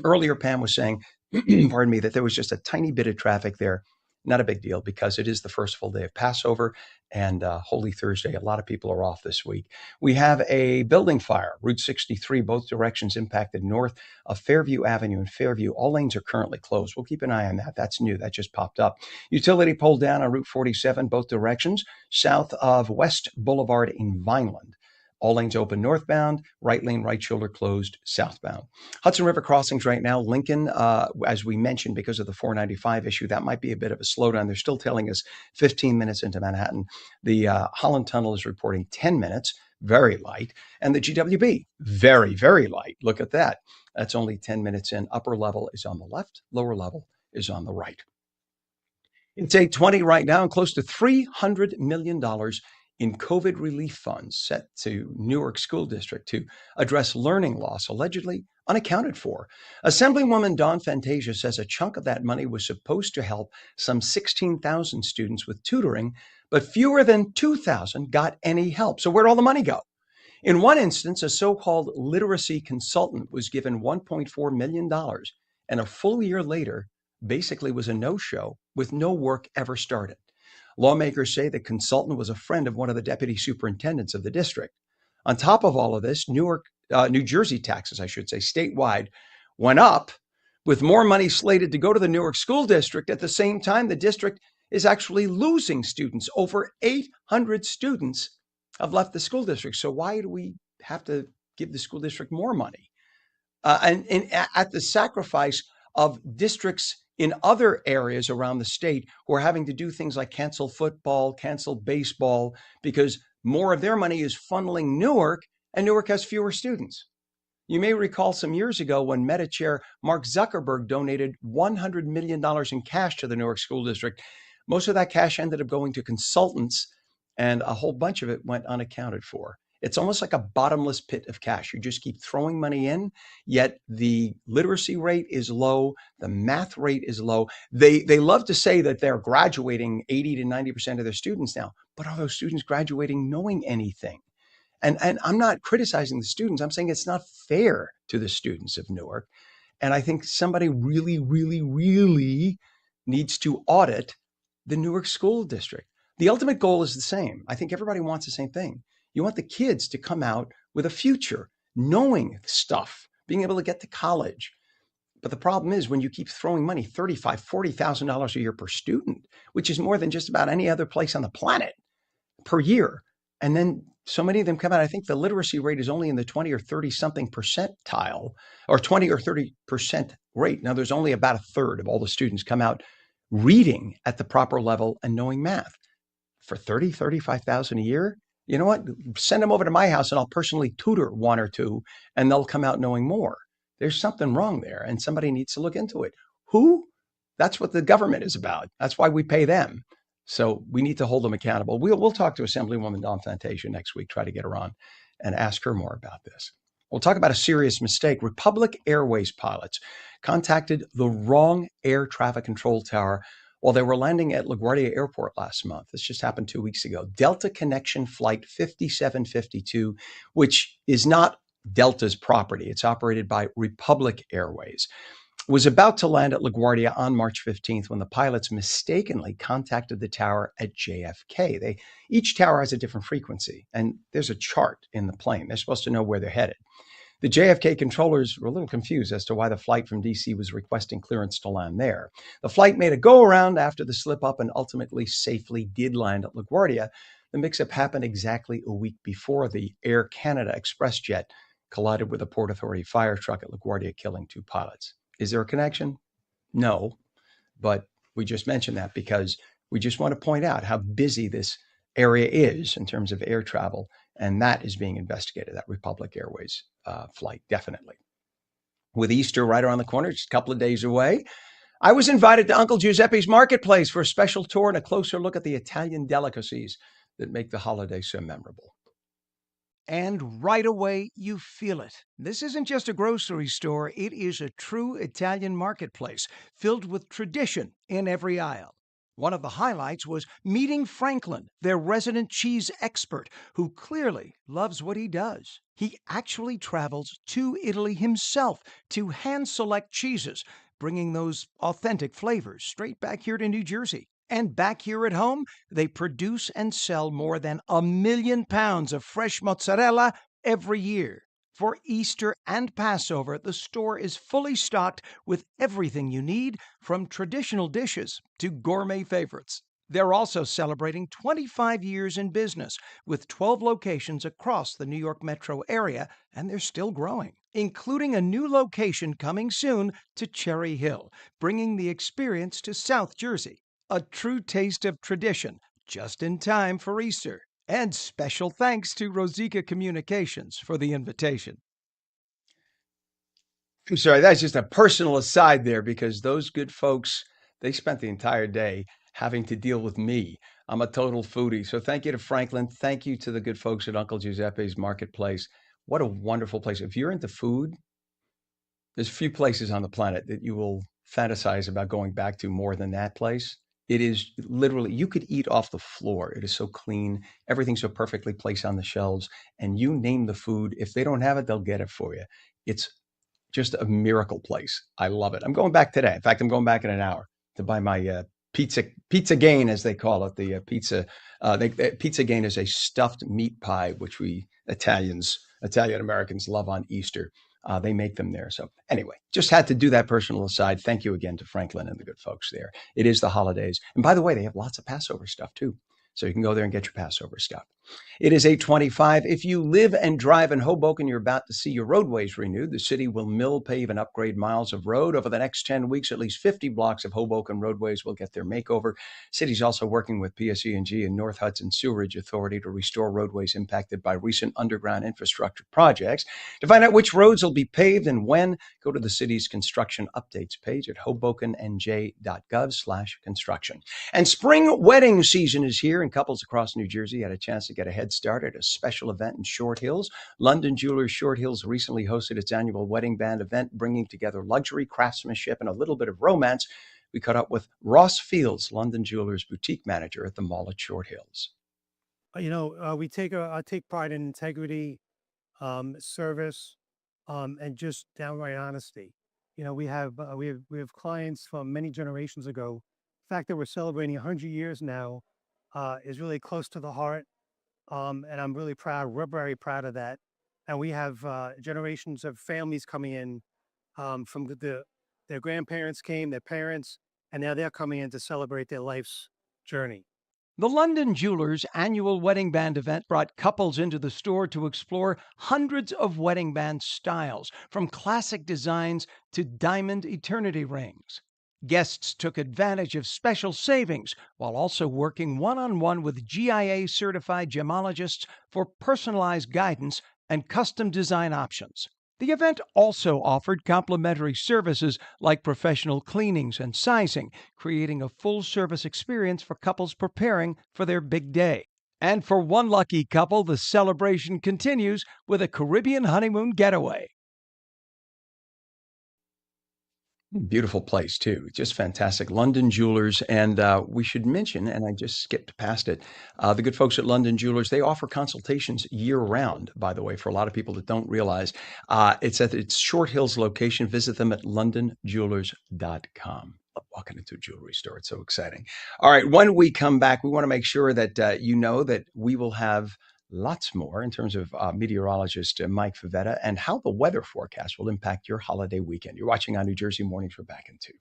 Earlier, Pam was saying, pardon me, that there was just a tiny bit of traffic there. Not a big deal, because it is the first full day of Passover and Holy Thursday. A lot of people are off this week. We have a building fire, Route 63, both directions impacted north of Fairview Avenue and Fairview. All lanes are currently closed. We'll keep an eye on that. That's new. That just popped up. Utility pole down on Route 47, both directions, south of West Boulevard in Vineland. All lanes open northbound, right lane, right shoulder closed southbound. Hudson River crossings right now. Lincoln, as we mentioned, because of the 495 issue, that might be a bit of a slowdown. They're still telling us 15 minutes into Manhattan. The Holland Tunnel is reporting 10 minutes, very light. And the GWB, very, very light. Look at that. That's only 10 minutes in. Upper level is on the left. Lower level is on the right. It's 8:20 right now, and close to $300 million in COVID relief funds set to Newark School District to address learning loss allegedly unaccounted for. Assemblywoman Dawn Fantasia says a chunk of that money was supposed to help some 16,000 students with tutoring, but fewer than 2,000 got any help. So where'd all the money go? In one instance, a so-called literacy consultant was given $1.4 million, and a full year later basically was a no-show with no work ever started. Lawmakers say the consultant was a friend of one of the deputy superintendents of the district. On top of all of this, New Jersey taxes, I should say, statewide, went up, with more money slated to go to the Newark School District. At the same time, the district is actually losing students. Over 800 students have left the school district. So why do we have to give the school district more money? And at the sacrifice of districts in other areas around the state who are having to do things like cancel football, cancel baseball, because more of their money is funneling Newark, and Newark has fewer students. You may recall some years ago when Meta Chair Mark Zuckerberg donated $100 million in cash to the Newark School District. Most of that cash ended up going to consultants, and a whole bunch of it went unaccounted for. It's almost like a bottomless pit of cash. You just keep throwing money in, yet the literacy rate is low. The math rate is low. They love to say that they're graduating 80 to 90% of their students now, but are those students graduating knowing anything? And I'm not criticizing the students. I'm saying it's not fair to the students of Newark. And I think somebody really, really, really needs to audit the Newark School District. The ultimate goal is the same. I think everybody wants the same thing. You want the kids to come out with a future, knowing stuff, being able to get to college. But the problem is when you keep throwing money, $35,000, $40,000 a year per student, which is more than just about any other place on the planet per year. And then so many of them come out. I think the literacy rate is only in the 20 or 30 something percentile, or 20 or 30% rate. Now, there's only about a third of all the students come out reading at the proper level and knowing math. For $30,000, $35,000 a year, you know what? Send them over to my house and I'll personally tutor one or two, and they'll come out knowing more. There's something wrong there, and somebody needs to look into it. Who? That's what the government is about. That's why we pay them. So we need to hold them accountable. We'll talk to Assemblywoman Dawn Fantasia next week, try to get her on and ask her more about this. We'll talk about a serious mistake. Republic Airways pilots contacted the wrong air traffic control tower while they were landing at LaGuardia Airport last month. This just happened 2 weeks ago. Delta Connection Flight 5752, which is not Delta's property. It's operated by Republic Airways, was about to land at LaGuardia on March 15th when the pilots mistakenly contacted the tower at JFK. Each tower has a different frequency, and there's a chart in the plane. They're supposed to know where they're headed. The JFK controllers were a little confused as to why the flight from DC was requesting clearance to land there. The flight made a go-around after the slip-up and ultimately safely did land at LaGuardia. The mix-up happened exactly a week before the Air Canada Express jet collided with a Port Authority fire truck at LaGuardia, killing 2 pilots. Is there a connection? No, but we just mentioned that because we just want to point out how busy this area is in terms of air travel, and that is being investigated, that Republic Airways flight, definitely. With Easter right around the corner, just a couple of days away, I was invited to Uncle Giuseppe's Marketplace for a special tour and a closer look at the Italian delicacies that make the holiday so memorable. And right away, you feel it. This isn't just a grocery store, it is a true Italian marketplace filled with tradition in every aisle. One of the highlights was meeting Franklin, their resident cheese expert, who clearly loves what he does. He actually travels to Italy himself to hand-select cheeses, bringing those authentic flavors straight back here to New Jersey. And back here at home, they produce and sell more than 1 million pounds of fresh mozzarella every year. For Easter and Passover, the store is fully stocked with everything you need, from traditional dishes to gourmet favorites. They're also celebrating 25 years in business, with 12 locations across the New York metro area, and they're still growing, including a new location coming soon to Cherry Hill, bringing the experience to South Jersey. A true taste of tradition, just in time for Easter. And special thanks to Rosica Communications for the invitation. I'm sorry, that's just a personal aside there, because those good folks, they spent the entire day having to deal with me. I'm a total foodie. So thank you to Franklin. Thank you to the good folks at Uncle Giuseppe's Marketplace. What a wonderful place. If you're into food, there's few places on the planet that you will fantasize about going back to more than that place. It is literally, you could eat off the floor. It is so clean. Everything's so perfectly placed on the shelves. And you name the food. If they don't have it, they'll get it for you. It's just a miracle place. I love it. I'm going back today. In fact, I'm going back in an hour to buy my pizza gain, as they call it. The pizza gain is a stuffed meat pie, which we Italian Americans love on Easter. They make them there. So anyway, just had to do that personal aside. Thank you again to Franklin and the good folks there. It is the holidays. And by the way, they have lots of Passover stuff too. So you can go there and get your Passover stuff. It is 8:25. If you live and drive in Hoboken, you're about to see your roadways renewed. The city will mill, pave, and upgrade miles of road. Over the next 10 weeks, at least 50 blocks of Hoboken roadways will get their makeover. City's also working with PSE&G and North Hudson Sewerage Authority to restore roadways impacted by recent underground infrastructure projects. To find out which roads will be paved and when, go to the city's construction updates page at hobokennj.gov/construction. And spring wedding season is here, and couples across New Jersey had a chance to get a head start at a special event in Short Hills. London Jewelers Short Hills recently hosted its annual wedding band event, bringing together luxury, craftsmanship, and a little bit of romance. We caught up with Ross Fields, London Jewelers boutique manager at the mall at Short Hills. We take pride in integrity, service, and just downright honesty. We have clients from many generations ago. The fact that we're celebrating 100 years now is really close to the heart. And I'm really proud. We're very proud of that. And we have generations of families coming in from their grandparents came, their parents, and now they're coming in to celebrate their life's journey. The London Jewelers annual wedding band event brought couples into the store to explore hundreds of wedding band styles, from classic designs to diamond eternity rings. Guests took advantage of special savings while also working one-on-one with GIA-certified gemologists for personalized guidance and custom design options. The event also offered complimentary services like professional cleanings and sizing, creating a full service experience for couples preparing for their big day. And for one lucky couple, the celebration continues with a Caribbean honeymoon getaway. Beautiful place too, just fantastic. London Jewelers, and we should mention, and I just skipped past it, the good folks at London Jewelers, they offer consultations year round, by the way, for a lot of people that don't realize. It's at its Short Hills location. Visit them at londonjewelers.com. Love walking into a jewelry store. It's so exciting. All right, when we come back, we want to make sure that you know that we will have lots more in terms of meteorologist Mike Favetta and how the weather forecast will impact your holiday weekend. You're watching on New Jersey Mornings. We're back in 2.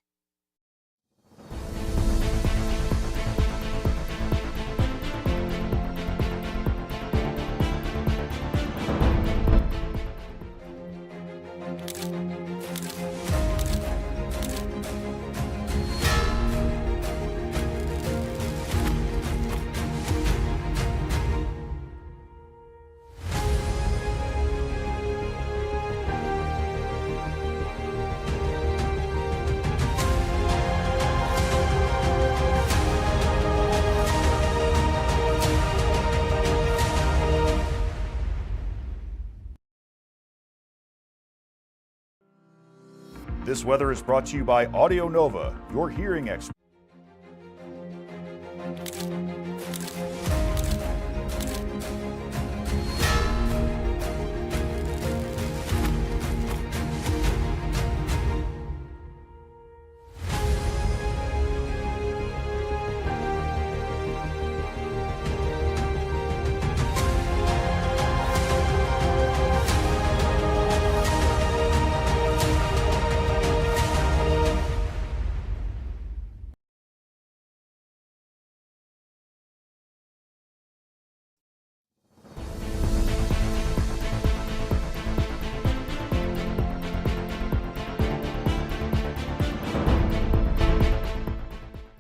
This weather is brought to you by Audio Nova, your hearing expert.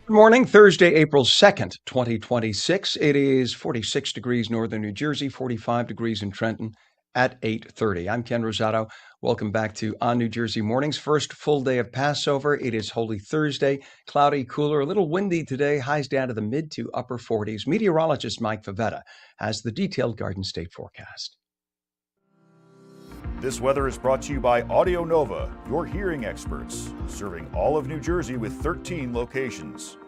Good morning, Thursday, April 2nd, 2026. It is 46 degrees northern New Jersey, 45 degrees in Trenton at 8:30. I'm Ken Rosato. Welcome back to On New Jersey Mornings. First full day of Passover. It is Holy Thursday. Cloudy, cooler, a little windy today. Highs down to the mid to upper 40s. Meteorologist Mike Favetta has the detailed Garden State forecast. This weather is brought to you by Audio Nova, your hearing experts, serving all of New Jersey with 13 locations.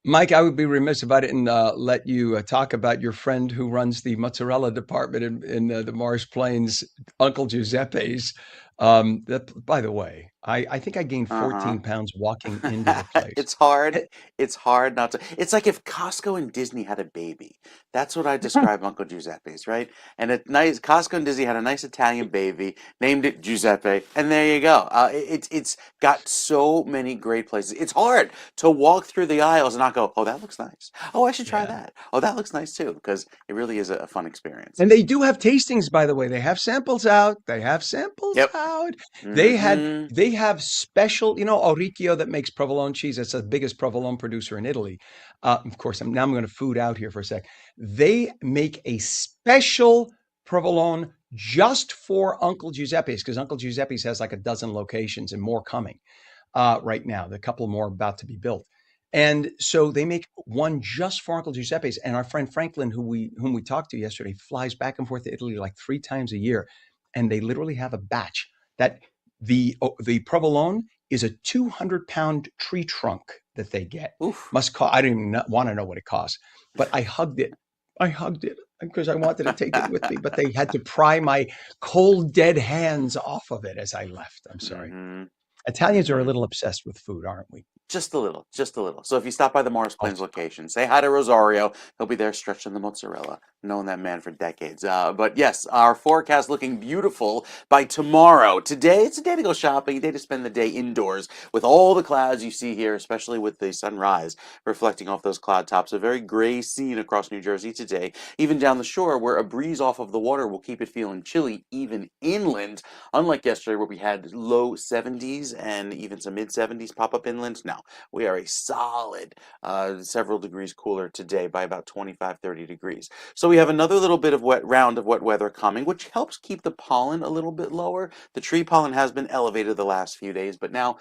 Mike, I would be remiss if I didn't let you talk about your friend who runs the mozzarella department in the Morris Plains, Uncle Giuseppe's. By the way, I think I gained 14 pounds walking into the place. It's hard. It's hard not to. It's like if Costco and Disney had a baby. That's what I describe Uncle Giuseppe's, right? And Costco and Disney had a nice Italian baby, named it Giuseppe, and there you go. It's got so many great places. It's hard to walk through the aisles and not go, oh, that looks nice. Oh, I should try that. Oh, that looks nice too, because it really is a fun experience. And they do have tastings, by the way. They have samples out. They have samples out. They have special, Orecchio that makes provolone cheese. It's the biggest provolone producer in Italy. Of course, I'm going to food out here for a sec. They make a special provolone just for Uncle Giuseppe's, because Uncle Giuseppe's has like a dozen locations and more coming right now. The couple more about to be built. And so they make one just for Uncle Giuseppe's. And our friend Franklin, whom we talked to yesterday, flies back and forth to Italy like 3 times a year. And they literally have a batch that the provolone is a 200-pound tree trunk that they get. Must cost, I don't even want to know what it costs, but I hugged it. Because I wanted to take it with me, but they had to pry my cold, dead hands off of it as I left. I'm sorry. Italians are a little obsessed with food, aren't we? Just a little. So if you stop by the Morris Plains location, say hi to Rosario. He'll be there stretching the mozzarella. Known that man for decades. But yes, our forecast looking beautiful by tomorrow. Today, it's a day to go shopping, a day to spend the day indoors with all the clouds you see here, especially with the sunrise reflecting off those cloud tops. A very gray scene across New Jersey today, even down the shore where a breeze off of the water will keep it feeling chilly, even inland. Unlike yesterday where we had low 70s and even some mid 70s pop up inland. now. We are a solid several degrees cooler today by about 25, 30 degrees. So we have another little bit of round of wet weather coming, which helps keep the pollen a little bit lower. The tree pollen has been elevated the last few days, but now,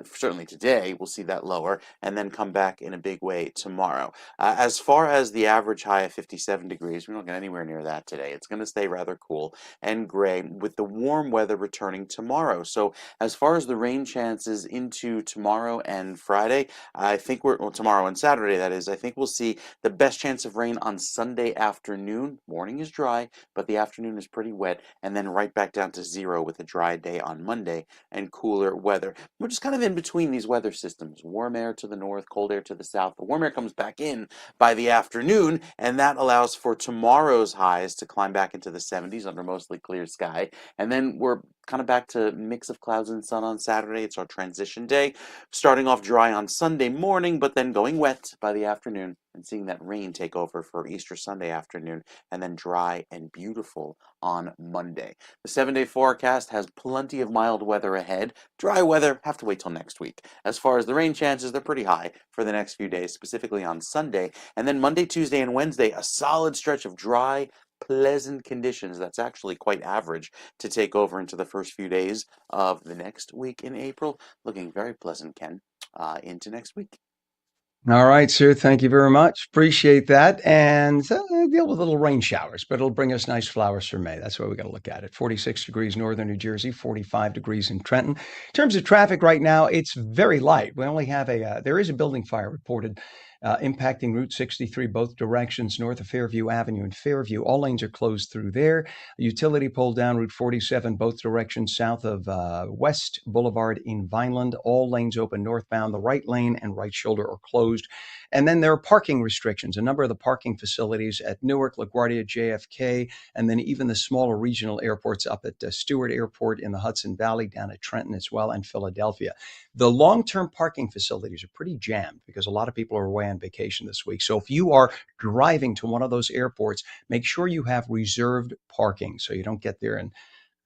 certainly today, we'll see that lower and then come back in a big way tomorrow. As far as the average high of 57 degrees, we don't get anywhere near that today. It's going to stay rather cool and gray with the warm weather returning tomorrow. So as far as the rain chances into tomorrow and Friday, I think tomorrow and Saturday, that is, I think we'll see the best chance of rain on Sunday afternoon. Morning is dry, but the afternoon is pretty wet, and then right back down to 0 with a dry day on Monday and cooler weather. We're just kind of in between these weather systems. Warm air to the north, cold air to the south. The warm air comes back in by the afternoon, and that allows for tomorrow's highs to climb back into the 70s under mostly clear sky. And then we're kind of back to mix of clouds and sun on Saturday. It's our transition day, starting off dry on Sunday morning, but then going wet by the afternoon and seeing that rain take over for Easter Sunday afternoon, and then dry and beautiful on Monday. The 7-day forecast has plenty of mild weather ahead. Dry weather, have to wait till next week. As far as the rain chances, they're pretty high for the next few days, specifically on Sunday. And then Monday, Tuesday, and Wednesday, a solid stretch of dry, pleasant conditions. That's actually quite average to take over into the first few days of the next week in April. Looking very pleasant, Ken, into next week. All right, sir. Thank you very much. Appreciate that. And deal with little rain showers, but it'll bring us nice flowers for May. That's where we got to look at it. 46 degrees northern New Jersey, 45 degrees in Trenton. In terms of traffic right now, it's very light. We only have there is a building fire reported impacting Route 63 both directions, north of Fairview Avenue and Fairview. All lanes are closed through there. A utility pole down Route 47 both directions, south of West Boulevard in Vineland. All lanes open northbound. The right lane and right shoulder are closed. And then there are parking restrictions. A number of the parking facilities at Newark, LaGuardia, JFK, and then even the smaller regional airports up at Stewart Airport in the Hudson Valley, down at Trenton as well, and Philadelphia. The long-term parking facilities are pretty jammed because a lot of people are away on vacation this week. So if you are driving to one of those airports, make sure you have reserved parking so you don't get there and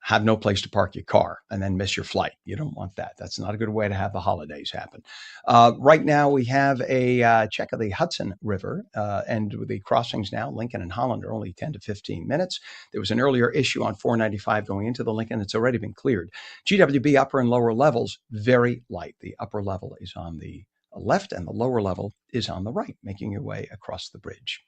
have no place to park your car and then miss your flight. You don't want that. That's not a good way to have the holidays happen. Right now, we have a check of the Hudson River and the crossings now, Lincoln and Holland, are only 10 to 15 minutes. There was an earlier issue on 495 going into the Lincoln. It's already been cleared. GWB upper and lower levels, very light. The upper level is on the left and the lower level is on the right, making your way across the bridge.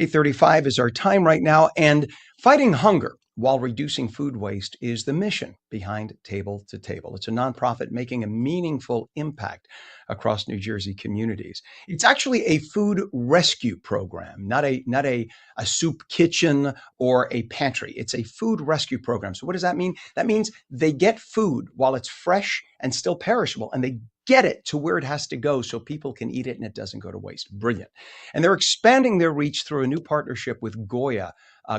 8:35 is our time right now, and fighting hunger while reducing food waste is the mission behind Table to Table. It's a nonprofit making a meaningful impact across New Jersey communities. It's actually a food rescue program, not a soup kitchen or a pantry. It's a food rescue program. So what does that mean? That means they get food while it's fresh and still perishable, and they get it to where it has to go so people can eat it and it doesn't go to waste. Brilliant. And they're expanding their reach through a new partnership with Goya.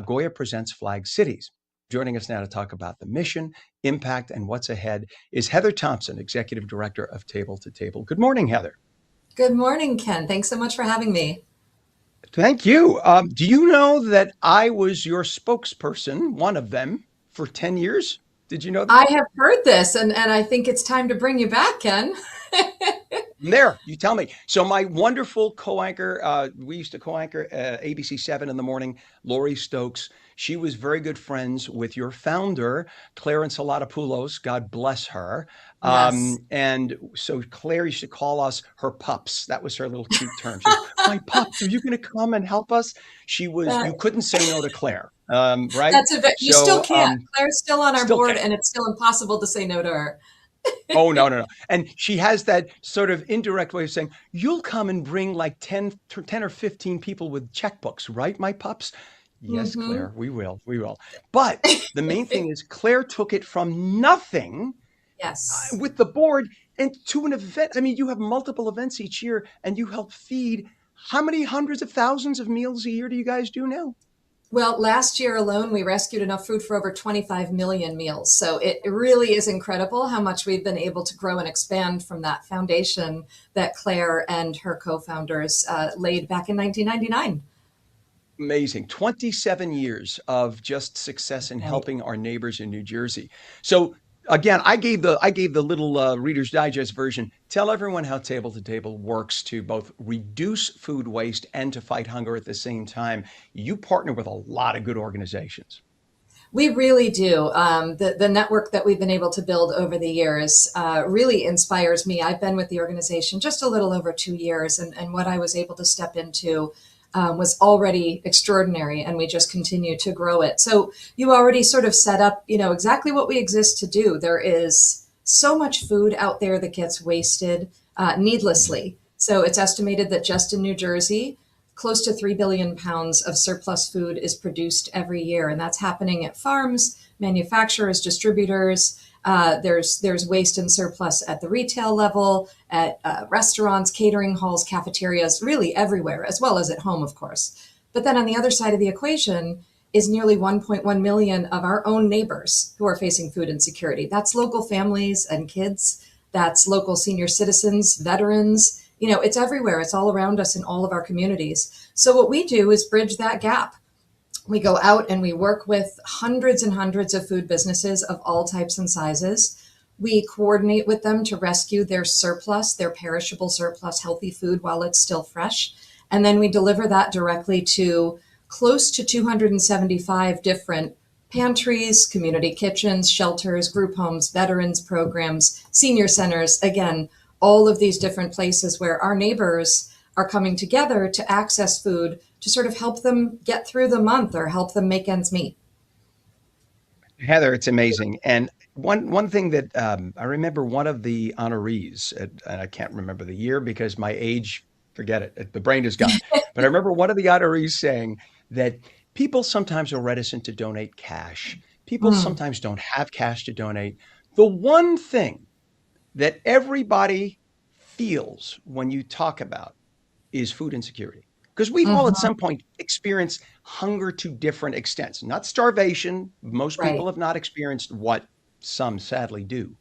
Goya presents Flag Cities. Joining us now to talk about the mission, impact, and what's ahead is Heather Thompson, Executive Director of Table to Table. Good morning, Heather. Good morning, Ken. Thanks so much for having me. Thank you. Do you know that I was your spokesperson, one of them, for 10 years? Did you know that? I have heard this, and I think it's time to bring you back, Ken. There, you tell me. So my wonderful co-anchor, we used to co-anchor ABC 7 in the morning, Lori Stokes. She was very good friends with your founder, Clarence Salatopoulos. God bless her. Yes. And so Claire used to call us her pups. That was her little cute term. She was, my pups, are you going to come and help us? She was, you couldn't say no to Claire, right? You still can't. Claire's still on our board, can't. and it's still impossible to say no to her. Oh, no. And she has that sort of indirect way of saying, you'll come and bring like 10 or 15 people with checkbooks, right, my pups? Yes, Mm-hmm. Claire, we will. But the main thing is Claire took it from nothing with the board and to an event. I mean, you have multiple events each year and you help feed how many hundreds of thousands of meals a year do you guys do now? Well, last year alone, we rescued enough food for over 25 million meals. So it really is incredible how much we've been able to grow and expand from that foundation that Claire and her co-founders laid back in 1999. Amazing. 27 years of just success in helping our neighbors in New Jersey. So Again, I gave the little Reader's Digest version. Tell everyone how Table to Table works to both reduce food waste and to fight hunger at the same time. You partner with a lot of good organizations. We really do. The network that we've been able to build over the years really inspires me. I've been with the organization just a little over 2 years, and what I was able to step into was already extraordinary, and we just continue to grow it. So you already sort of set up, exactly what we exist to do. There is so much food out there that gets wasted needlessly. So it's estimated that just in New Jersey, close to 3 billion pounds of surplus food is produced every year. And that's happening at farms, manufacturers, distributors. There's waste and surplus at the retail level, at restaurants, catering halls, cafeterias, really everywhere, as well as at home, of course. But then on the other side of the equation is nearly 1.1 million of our own neighbors who are facing food insecurity. That's local families and kids. That's local senior citizens, veterans. It's everywhere. It's all around us in all of our communities. So what we do is bridge that gap. We go out and we work with hundreds and hundreds of food businesses of all types and sizes. We coordinate with them to rescue their surplus, their perishable surplus, healthy food while it's still fresh. And then we deliver that directly to close to 275 different pantries, community kitchens, shelters, group homes, veterans programs, senior centers, again, all of these different places where our neighbors are coming together to access food to sort of help them get through the month or help them make ends meet. Heather, it's amazing. And one thing that I remember one of the honorees, and I can't remember the year because my age, forget it, the brain is gone. But I remember one of the honorees saying that people sometimes are reticent to donate cash. People sometimes don't have cash to donate. The one thing that everybody feels when you talk about is food insecurity. Because we've all at some point experienced hunger to different extents, not starvation. Most people have not experienced what some sadly do.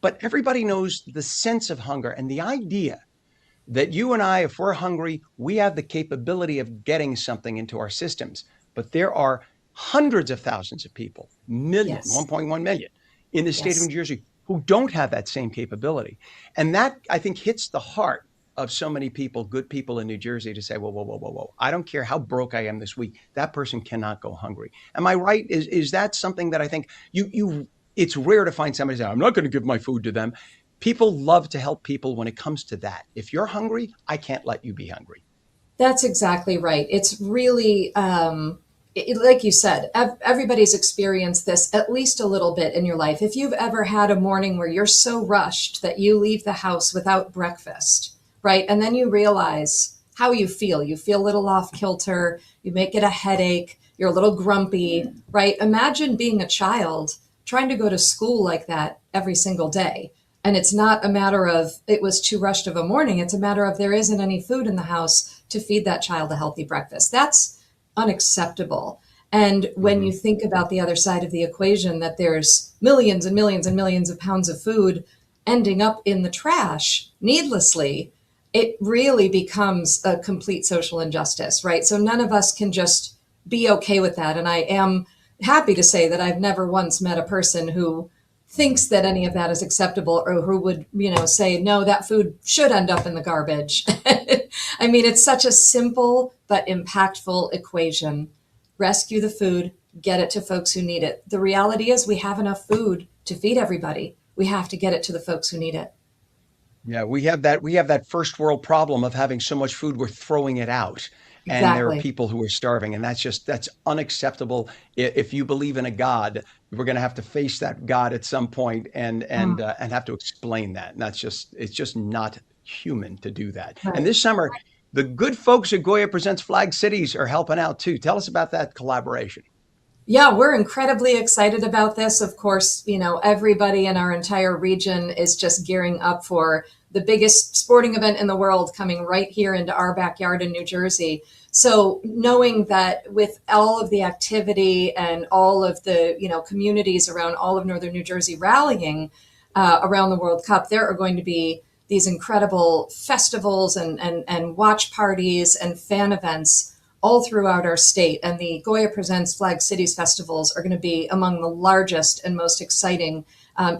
But everybody knows the sense of hunger and the idea that you and I, if we're hungry, we have the capability of getting something into our systems. But there are hundreds of thousands of people, millions, 1.1 million in the state of New Jersey who don't have that same capability. And that, I think, hits the heart of so many people, good people in New Jersey, to say, whoa. I don't care how broke I am this week. That person cannot go hungry. Am I right? Is that something that I think it's rare to find somebody say, I'm not going to give my food to them. People love to help people when it comes to that. If you're hungry, I can't let you be hungry. That's exactly right. It's really, like you said, everybody's experienced this at least a little bit in your life. If you've ever had a morning where you're so rushed that you leave the house without breakfast, right? And then you realize how you feel. You feel a little off kilter. You may get a headache. You're a little grumpy, right? Imagine being a child trying to go to school like that every single day. And it's not a matter of it was too rushed of a morning. It's a matter of there isn't any food in the house to feed that child a healthy breakfast. That's unacceptable. And when you think about the other side of the equation, that there's millions and millions and millions of pounds of food ending up in the trash needlessly, it really becomes a complete social injustice, right? So none of us can just be okay with that. And I am happy to say that I've never once met a person who thinks that any of that is acceptable or who would, say, no, that food should end up in the garbage. I mean, it's such a simple but impactful equation. Rescue the food, get it to folks who need it. The reality is we have enough food to feed everybody. We have to get it to the folks who need it. Yeah, we have that first world problem of having so much food, we're throwing it out. And there are Exactly. people who are starving, and that's unacceptable. If you believe in a God, we're going to have to face that God at some point and have to explain that. And it's just not human to do that. And Right. this summer, the good folks at Goya Presents Flag Cities are helping out too. Tell us about that collaboration. Yeah, we're incredibly excited about this. Of course, everybody in our entire region is just gearing up for the biggest sporting event in the world coming right here into our backyard in New Jersey. So knowing that with all of the activity and all of the, communities around all of northern New Jersey rallying around the World Cup, there are going to be these incredible festivals and watch parties and fan events all throughout our state. And the Goya Presents Flag Cities festivals are going to be among the largest and most exciting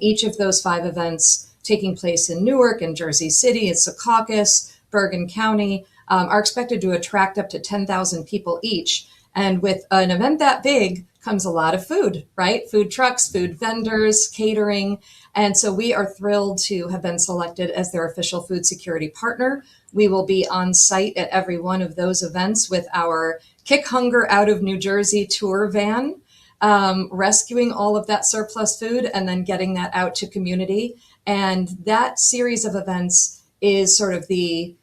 Each of those 5 events taking place in Newark and Jersey City, it's Secaucus, Bergen County, are expected to attract up to 10,000 people each. And with an event that big comes a lot of food, right? Food trucks, food vendors, catering. And so we are thrilled to have been selected as their official food security partner. We will be on site at every one of those events with our Kick Hunger Out of New Jersey tour van, rescuing all of that surplus food and then getting that out to community. And that series of events is sort of the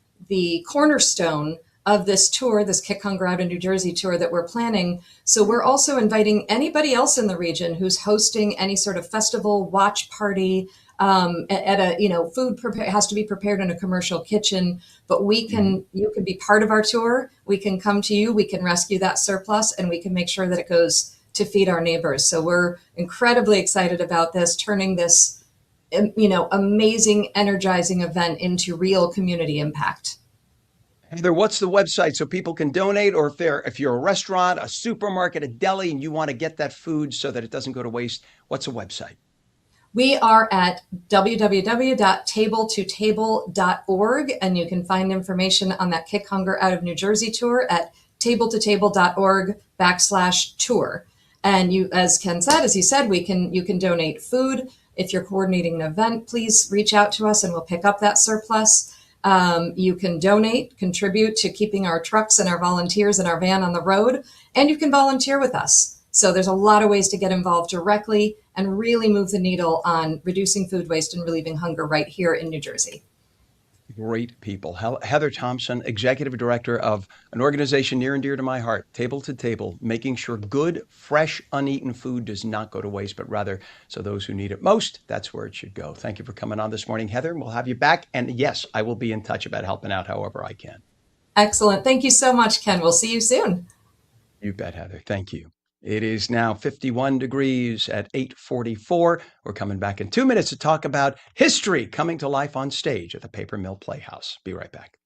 cornerstone of this tour, this Kick Hunger Out of New Jersey tour that we're planning. So we're also inviting anybody else in the region who's hosting any sort of festival, watch party, at a, food has to be prepared in a commercial kitchen, but you can be part of our tour. We can come to you, we can rescue that surplus, and we can make sure that it goes to feed our neighbors. So we're incredibly excited about this, turning this, amazing, energizing event into real community impact. Heather, what's the website so people can donate, or if you're a restaurant, a supermarket, a deli, and you want to get that food so that it doesn't go to waste, what's the website? We are at www.tabletotable.org, and you can find information on that Kick Hunger Out of New Jersey tour at tabletotable.org/tour. And you, as Ken said, you can donate food. If you're coordinating an event, please reach out to us and we'll pick up that surplus. You can donate, contribute to keeping our trucks and our volunteers and our van on the road, and you can volunteer with us. So there's a lot of ways to get involved directly and really move the needle on reducing food waste and relieving hunger right here in New Jersey. Great people. Heather Thompson, Executive Director of an organization near and dear to my heart, Table to Table, making sure good, fresh, uneaten food does not go to waste, but rather so those who need it most, that's where it should go. Thank you for coming on this morning, Heather. We'll have you back. And yes, I will be in touch about helping out however I can. Excellent. Thank you so much, Ken. We'll see you soon. You bet, Heather. Thank you. It is now 51 degrees at 8:44. We're coming back in 2 minutes to talk about history coming to life on stage at the Paper Mill Playhouse. Be right back.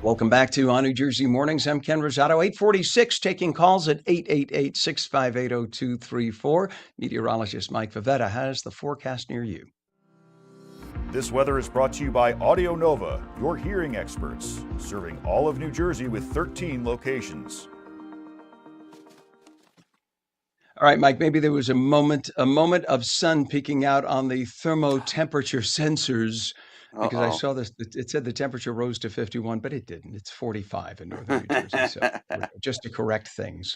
Welcome back to On New Jersey Mornings. I'm Ken Rosato, 846, taking calls at 888-658-0234. Meteorologist Mike Favetta has the forecast near you. This weather is brought to you by Audio Nova, your hearing experts, serving all of New Jersey with 13 locations. All right, Mike, maybe there was a moment of sun peeking out on the thermotemperature sensors because I Uh-oh. saw this. It said the temperature rose to 51, but it didn't. It's 45 in northern New Jersey. So just to correct things.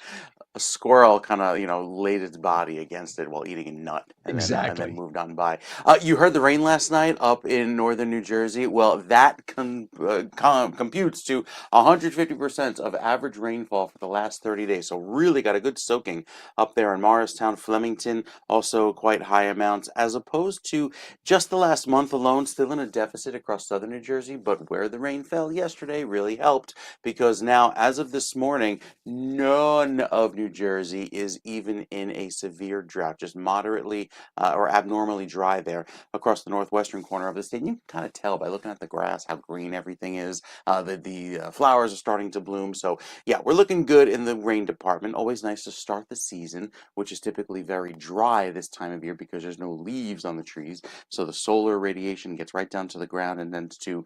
A squirrel kind of, laid its body against it while eating a nut, and then Exactly. moved on by. You heard the rain last night up in northern New Jersey. Well, that computes to 150% of average rainfall for the last 30 days. So really got a good soaking up there in Morristown, Flemington, also quite high amounts, as opposed to just the last month alone, still in a deficit across southern New Jersey. But where the rain fell yesterday really helped, because now, as of this morning, none of New Jersey is even in a severe drought, just moderately or abnormally dry there across the northwestern corner of the state. And you can kind of tell by looking at the grass how green everything is. The flowers are starting to bloom. So yeah, we're looking good in the rain department. Always nice to start the season, which is typically very dry this time of year because there's no leaves on the trees. So the solar radiation gets right down to the ground and then to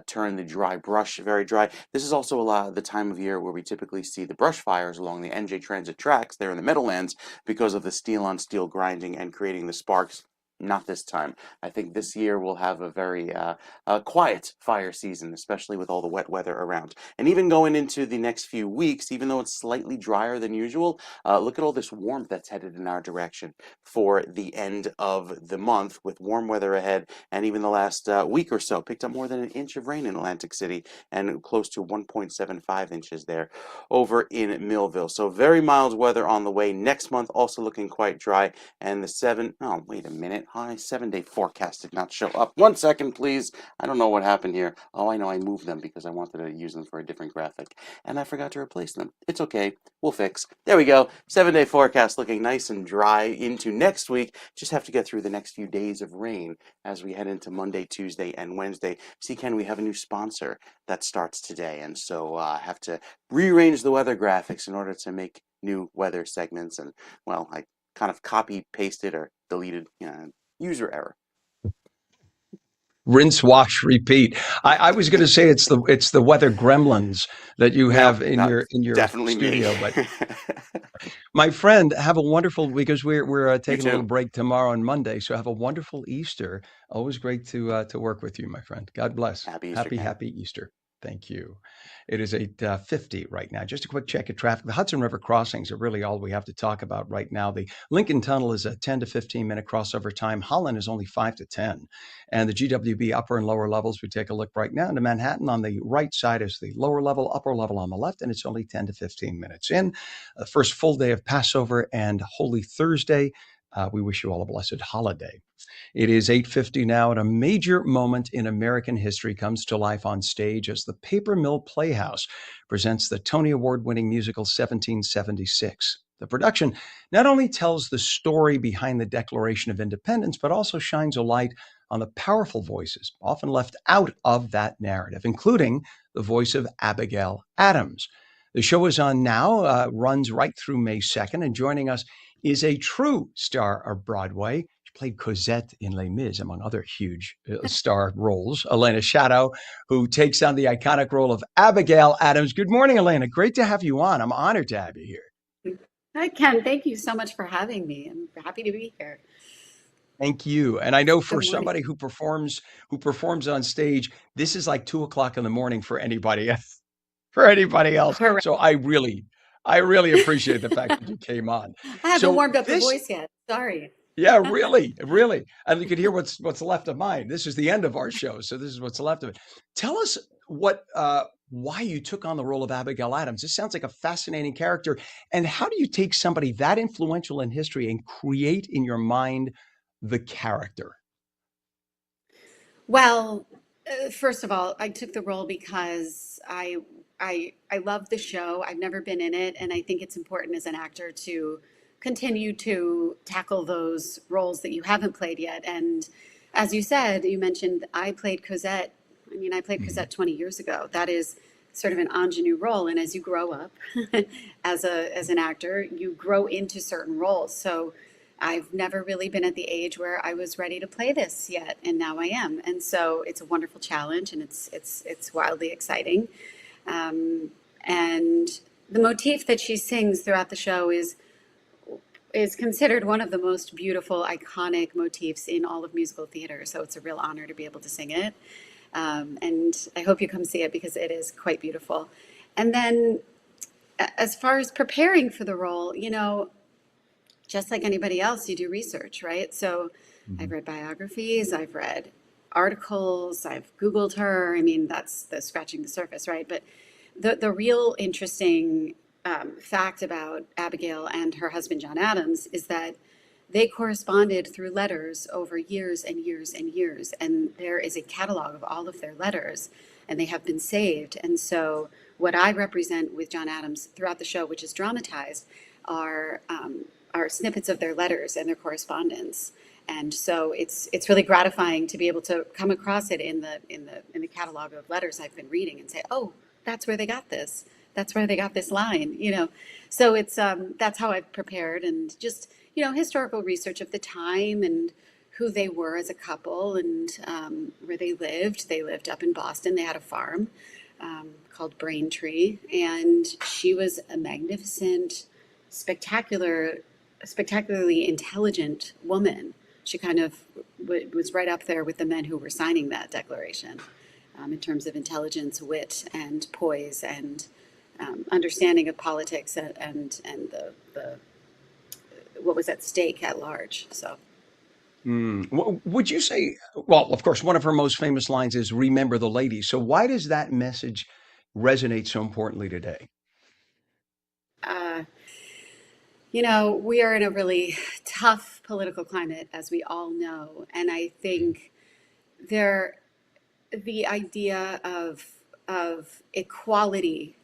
turn the dry brush very dry. This is also a lot of the time of year where we typically see the brush fires along the NJ Transit tracks there in the Meadowlands because of the steel on steel grinding and creating the sparks. Not this time. I think this year we'll have a very quiet fire season, especially with all the wet weather around. And even going into the next few weeks, even though it's slightly drier than usual, look at all this warmth that's headed in our direction for the end of the month, with warm weather ahead. And even the last week or so picked up more than an inch of rain in Atlantic City and close to 1.75 inches there over in Millville. So very mild weather on the way. Next month also looking quite dry. And wait a minute. High 7-day forecast did not show up. 1 second, please. I don't know what happened here. Oh, I know. I moved them because I wanted to use them for a different graphic. And I forgot to replace them. It's okay. We'll fix. There we go. 7-day forecast looking nice and dry into next week. Just have to get through the next few days of rain as we head into Monday, Tuesday, and Wednesday. See, Ken, we have a new sponsor that starts today. And so I have to rearrange the weather graphics in order to make new weather segments. And, well, I kind of copy pasted or deleted, user error. Rinse, wash, repeat. I was going to say it's the weather gremlins that you have in your definitely studio, me. but my friend, have a wonderful, because we're taking a little too. break tomorrow and Monday, so have a wonderful Easter. Always great to work with you, my friend. God bless. Happy Easter, Ken. Happy Easter. Thank you. It is 8:50 right now. Just a quick check of traffic. The Hudson River crossings are really all we have to talk about right now. The Lincoln Tunnel is a 10 to 15 minute crossover time. Holland is only 5 to 10. And the GWB upper and lower levels, we take a look right now into Manhattan. On the right side is the lower level, upper level on the left, and it's only 10 to 15 minutes in. The first full day of Passover and Holy Thursday. We wish you all a blessed holiday. It is 8:50 now, and a major moment in American history comes to life on stage as the Paper Mill Playhouse presents the Tony Award-winning musical 1776. The production not only tells the story behind the Declaration of Independence, but also shines a light on the powerful voices often left out of that narrative, including the voice of Abigail Adams. The show is on now, runs right through May 2nd, and joining us is a true star of Broadway. She played Cosette in Les Mis, among other huge star roles. Elena Shadow, who takes on the iconic role of Abigail Adams. Good morning, Elena. Great to have you on. I'm honored to have you here. Hi, Ken. Thank you so much for having me. I'm happy to be here. Thank you. And I know for Good morning. somebody who performs on stage, this is like 2:00 in the morning for anybody else. Correct. So I really appreciate the fact that you came on. I haven't So warmed up the this, voice yet. Sorry. yeah, really. And you could hear what's left of mine. This is the end of our show, so this is what's left of it. Tell us why you took on the role of Abigail Adams. This sounds like a fascinating character. And how do you take somebody that influential in history and create in your mind the character? Well, first of all, I took the role because I love the show. I've never been in it, and I think it's important as an actor to continue to tackle those roles that you haven't played yet. And as you said, you mentioned I played Cosette. I mean, I played Cosette 20 years ago. That is sort of an ingenue role, and as you grow up as an actor, you grow into certain roles. So I've never really been at the age where I was ready to play this yet, and now I am. And so it's a wonderful challenge, and it's wildly exciting. And the motif that she sings throughout the show is is considered one of the most beautiful, iconic motifs in all of musical theater. So it's a real honor to be able to sing it. And I hope you come see it because it is quite beautiful. And then, as far as preparing for the role, just like anybody else, you do research, right? So I've read biographies, I've read articles, I've Googled her. I mean, that's the scratching the surface, right? But the real interesting fact about Abigail and her husband, John Adams, is that they corresponded through letters over years and years and years. And there is a catalog of all of their letters, and they have been saved. And so what I represent with John Adams throughout the show, which is dramatized, are snippets of their letters and their correspondence. And so it's really gratifying to be able to come across it in the catalog of letters I've been reading and say, oh, that's where they got this. That's where they got this line, So it's that's how I've prepared, and just historical research of the time and who they were as a couple, and where they lived. They lived up in Boston. They had a farm called Braintree, and she was a magnificent, spectacularly intelligent woman. She kind of was right up there with the men who were signing that declaration in terms of intelligence, wit, and poise, and understanding of politics and the what was at stake at large. So. Would you say, well, of course, one of her most famous lines is "Remember the ladies." So why does that message resonate so importantly today? We are in a really tough political climate, as we all know, and I think the idea of equality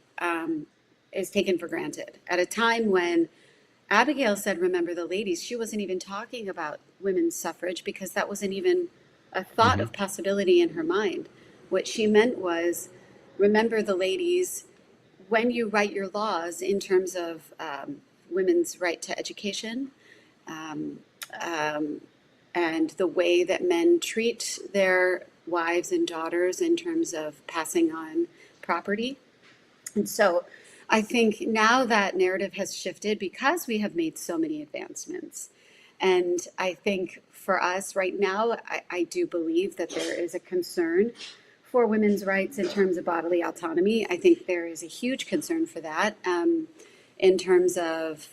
is taken for granted. At a time when Abigail said, "Remember the ladies," she wasn't even talking about women's suffrage because that wasn't even a thought of possibility in her mind. What she meant was, remember the ladies when you write your laws in terms of women's right to education, and the way that men treat their wives and daughters in terms of passing on property. And so I think now that narrative has shifted because we have made so many advancements. And I think for us right now, I do believe that there is a concern for women's rights in terms of bodily autonomy. I think there is a huge concern for that in terms of,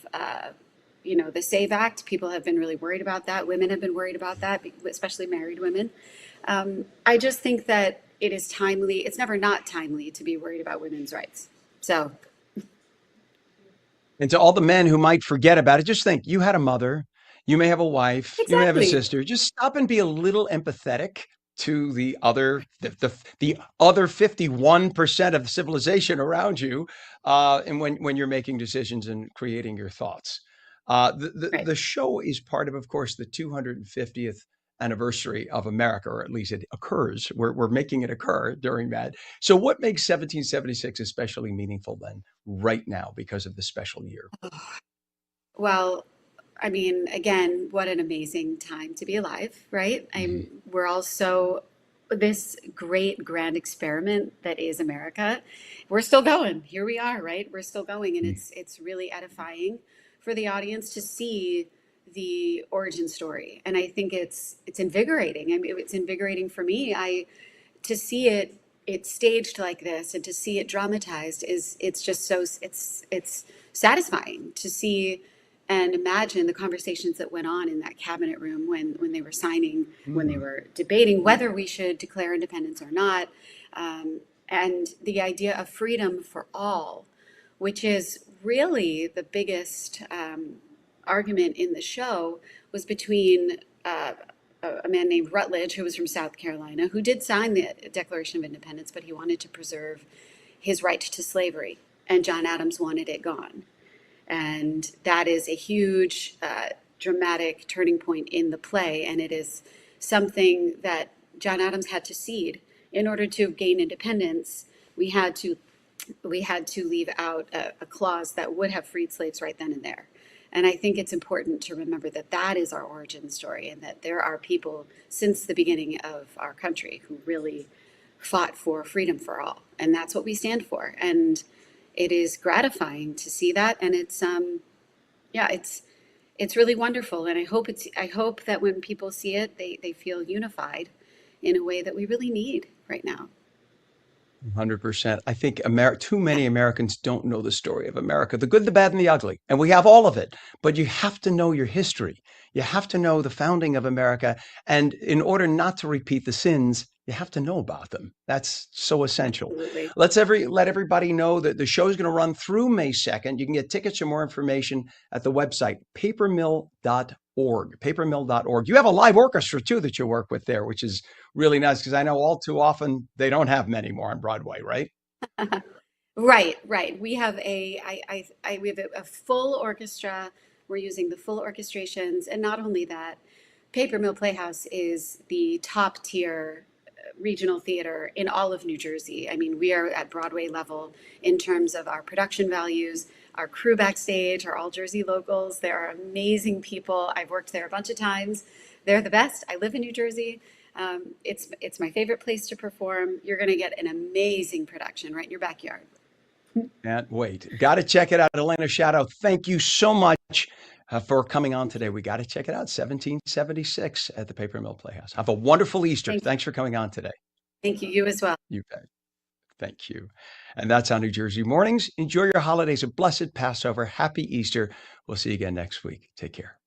the SAVE Act. People have been really worried about that. Women have been worried about that, especially married women. I just think that it is timely. It's never not timely to be worried about women's rights. So. And to all the men who might forget about it, just think, you had a mother, you may have a wife, you may have a sister. Just stop and be a little empathetic to the other 51% of civilization around you, and when you're making decisions and creating your thoughts. The show is part of course, the 250th anniversary of America, or at least it occurs. We're making it occur during that. So what makes 1776 especially meaningful then, right now, because of the special year? Well, I mean, again, what an amazing time to be alive, right? We're also this great grand experiment that is America. We're still going. Here we are, right? We're still going, and it's really edifying for the audience to see the origin story. And I think it's invigorating. I mean, it's invigorating for me. To see it staged like this and to see it dramatized it's just so it's satisfying to see and imagine the conversations that went on in that cabinet room when they were signing, when they were debating whether we should declare independence or not, and the idea of freedom for all, which is really the biggest argument in the show, was between a man named Rutledge, who was from South Carolina, who did sign the Declaration of Independence, but he wanted to preserve his right to slavery, and John Adams wanted it gone. And that is a huge dramatic turning point in the play, and it is something that John Adams had to cede in order to gain independence. We had to leave out a clause that would have freed slaves right then and there. And I think it's important to remember that that is our origin story, and that there are people since the beginning of our country who really fought for freedom for all, and that's what we stand for. And it is gratifying to see that, and it's it's really wonderful. And I hope that when people see it, they feel unified in a way that we really need right now. 100%. I think too many Americans don't know the story of America, the good, the bad, and the ugly. And we have all of it. But you have to know your history. You have to know the founding of America. And in order not to repeat the sins, you have to know about them. That's so essential. Absolutely. Let everybody know that the show is going to run through May 2nd. You can get tickets or more information at the website papermill.org. Papermill.org. You have a live orchestra too that you work with there, which is really nice because I know all too often they don't have many more on Broadway, right? Right. We have we have a full orchestra. We're using the full orchestrations, and not only that, Paper Mill Playhouse is the top tier regional theater in all of New Jersey. I mean, we are at Broadway level in terms of our production values. Our crew backstage are all Jersey locals. They are amazing people. I've worked there a bunch of times. They're the best. I live in New Jersey. It's my favorite place to perform. You're going to get an amazing production right in your backyard. Can't wait. Got to check it out. Elena Shadow, thank you so much for coming on today. We got to check it out. 1776 at the Paper Mill Playhouse. Have a wonderful Easter. Thanks for coming on today. Thank you. You as well. You bet. Thank you. And that's on New Jersey Mornings. Enjoy your holidays. A blessed Passover. Happy Easter. We'll see you again next week. Take care.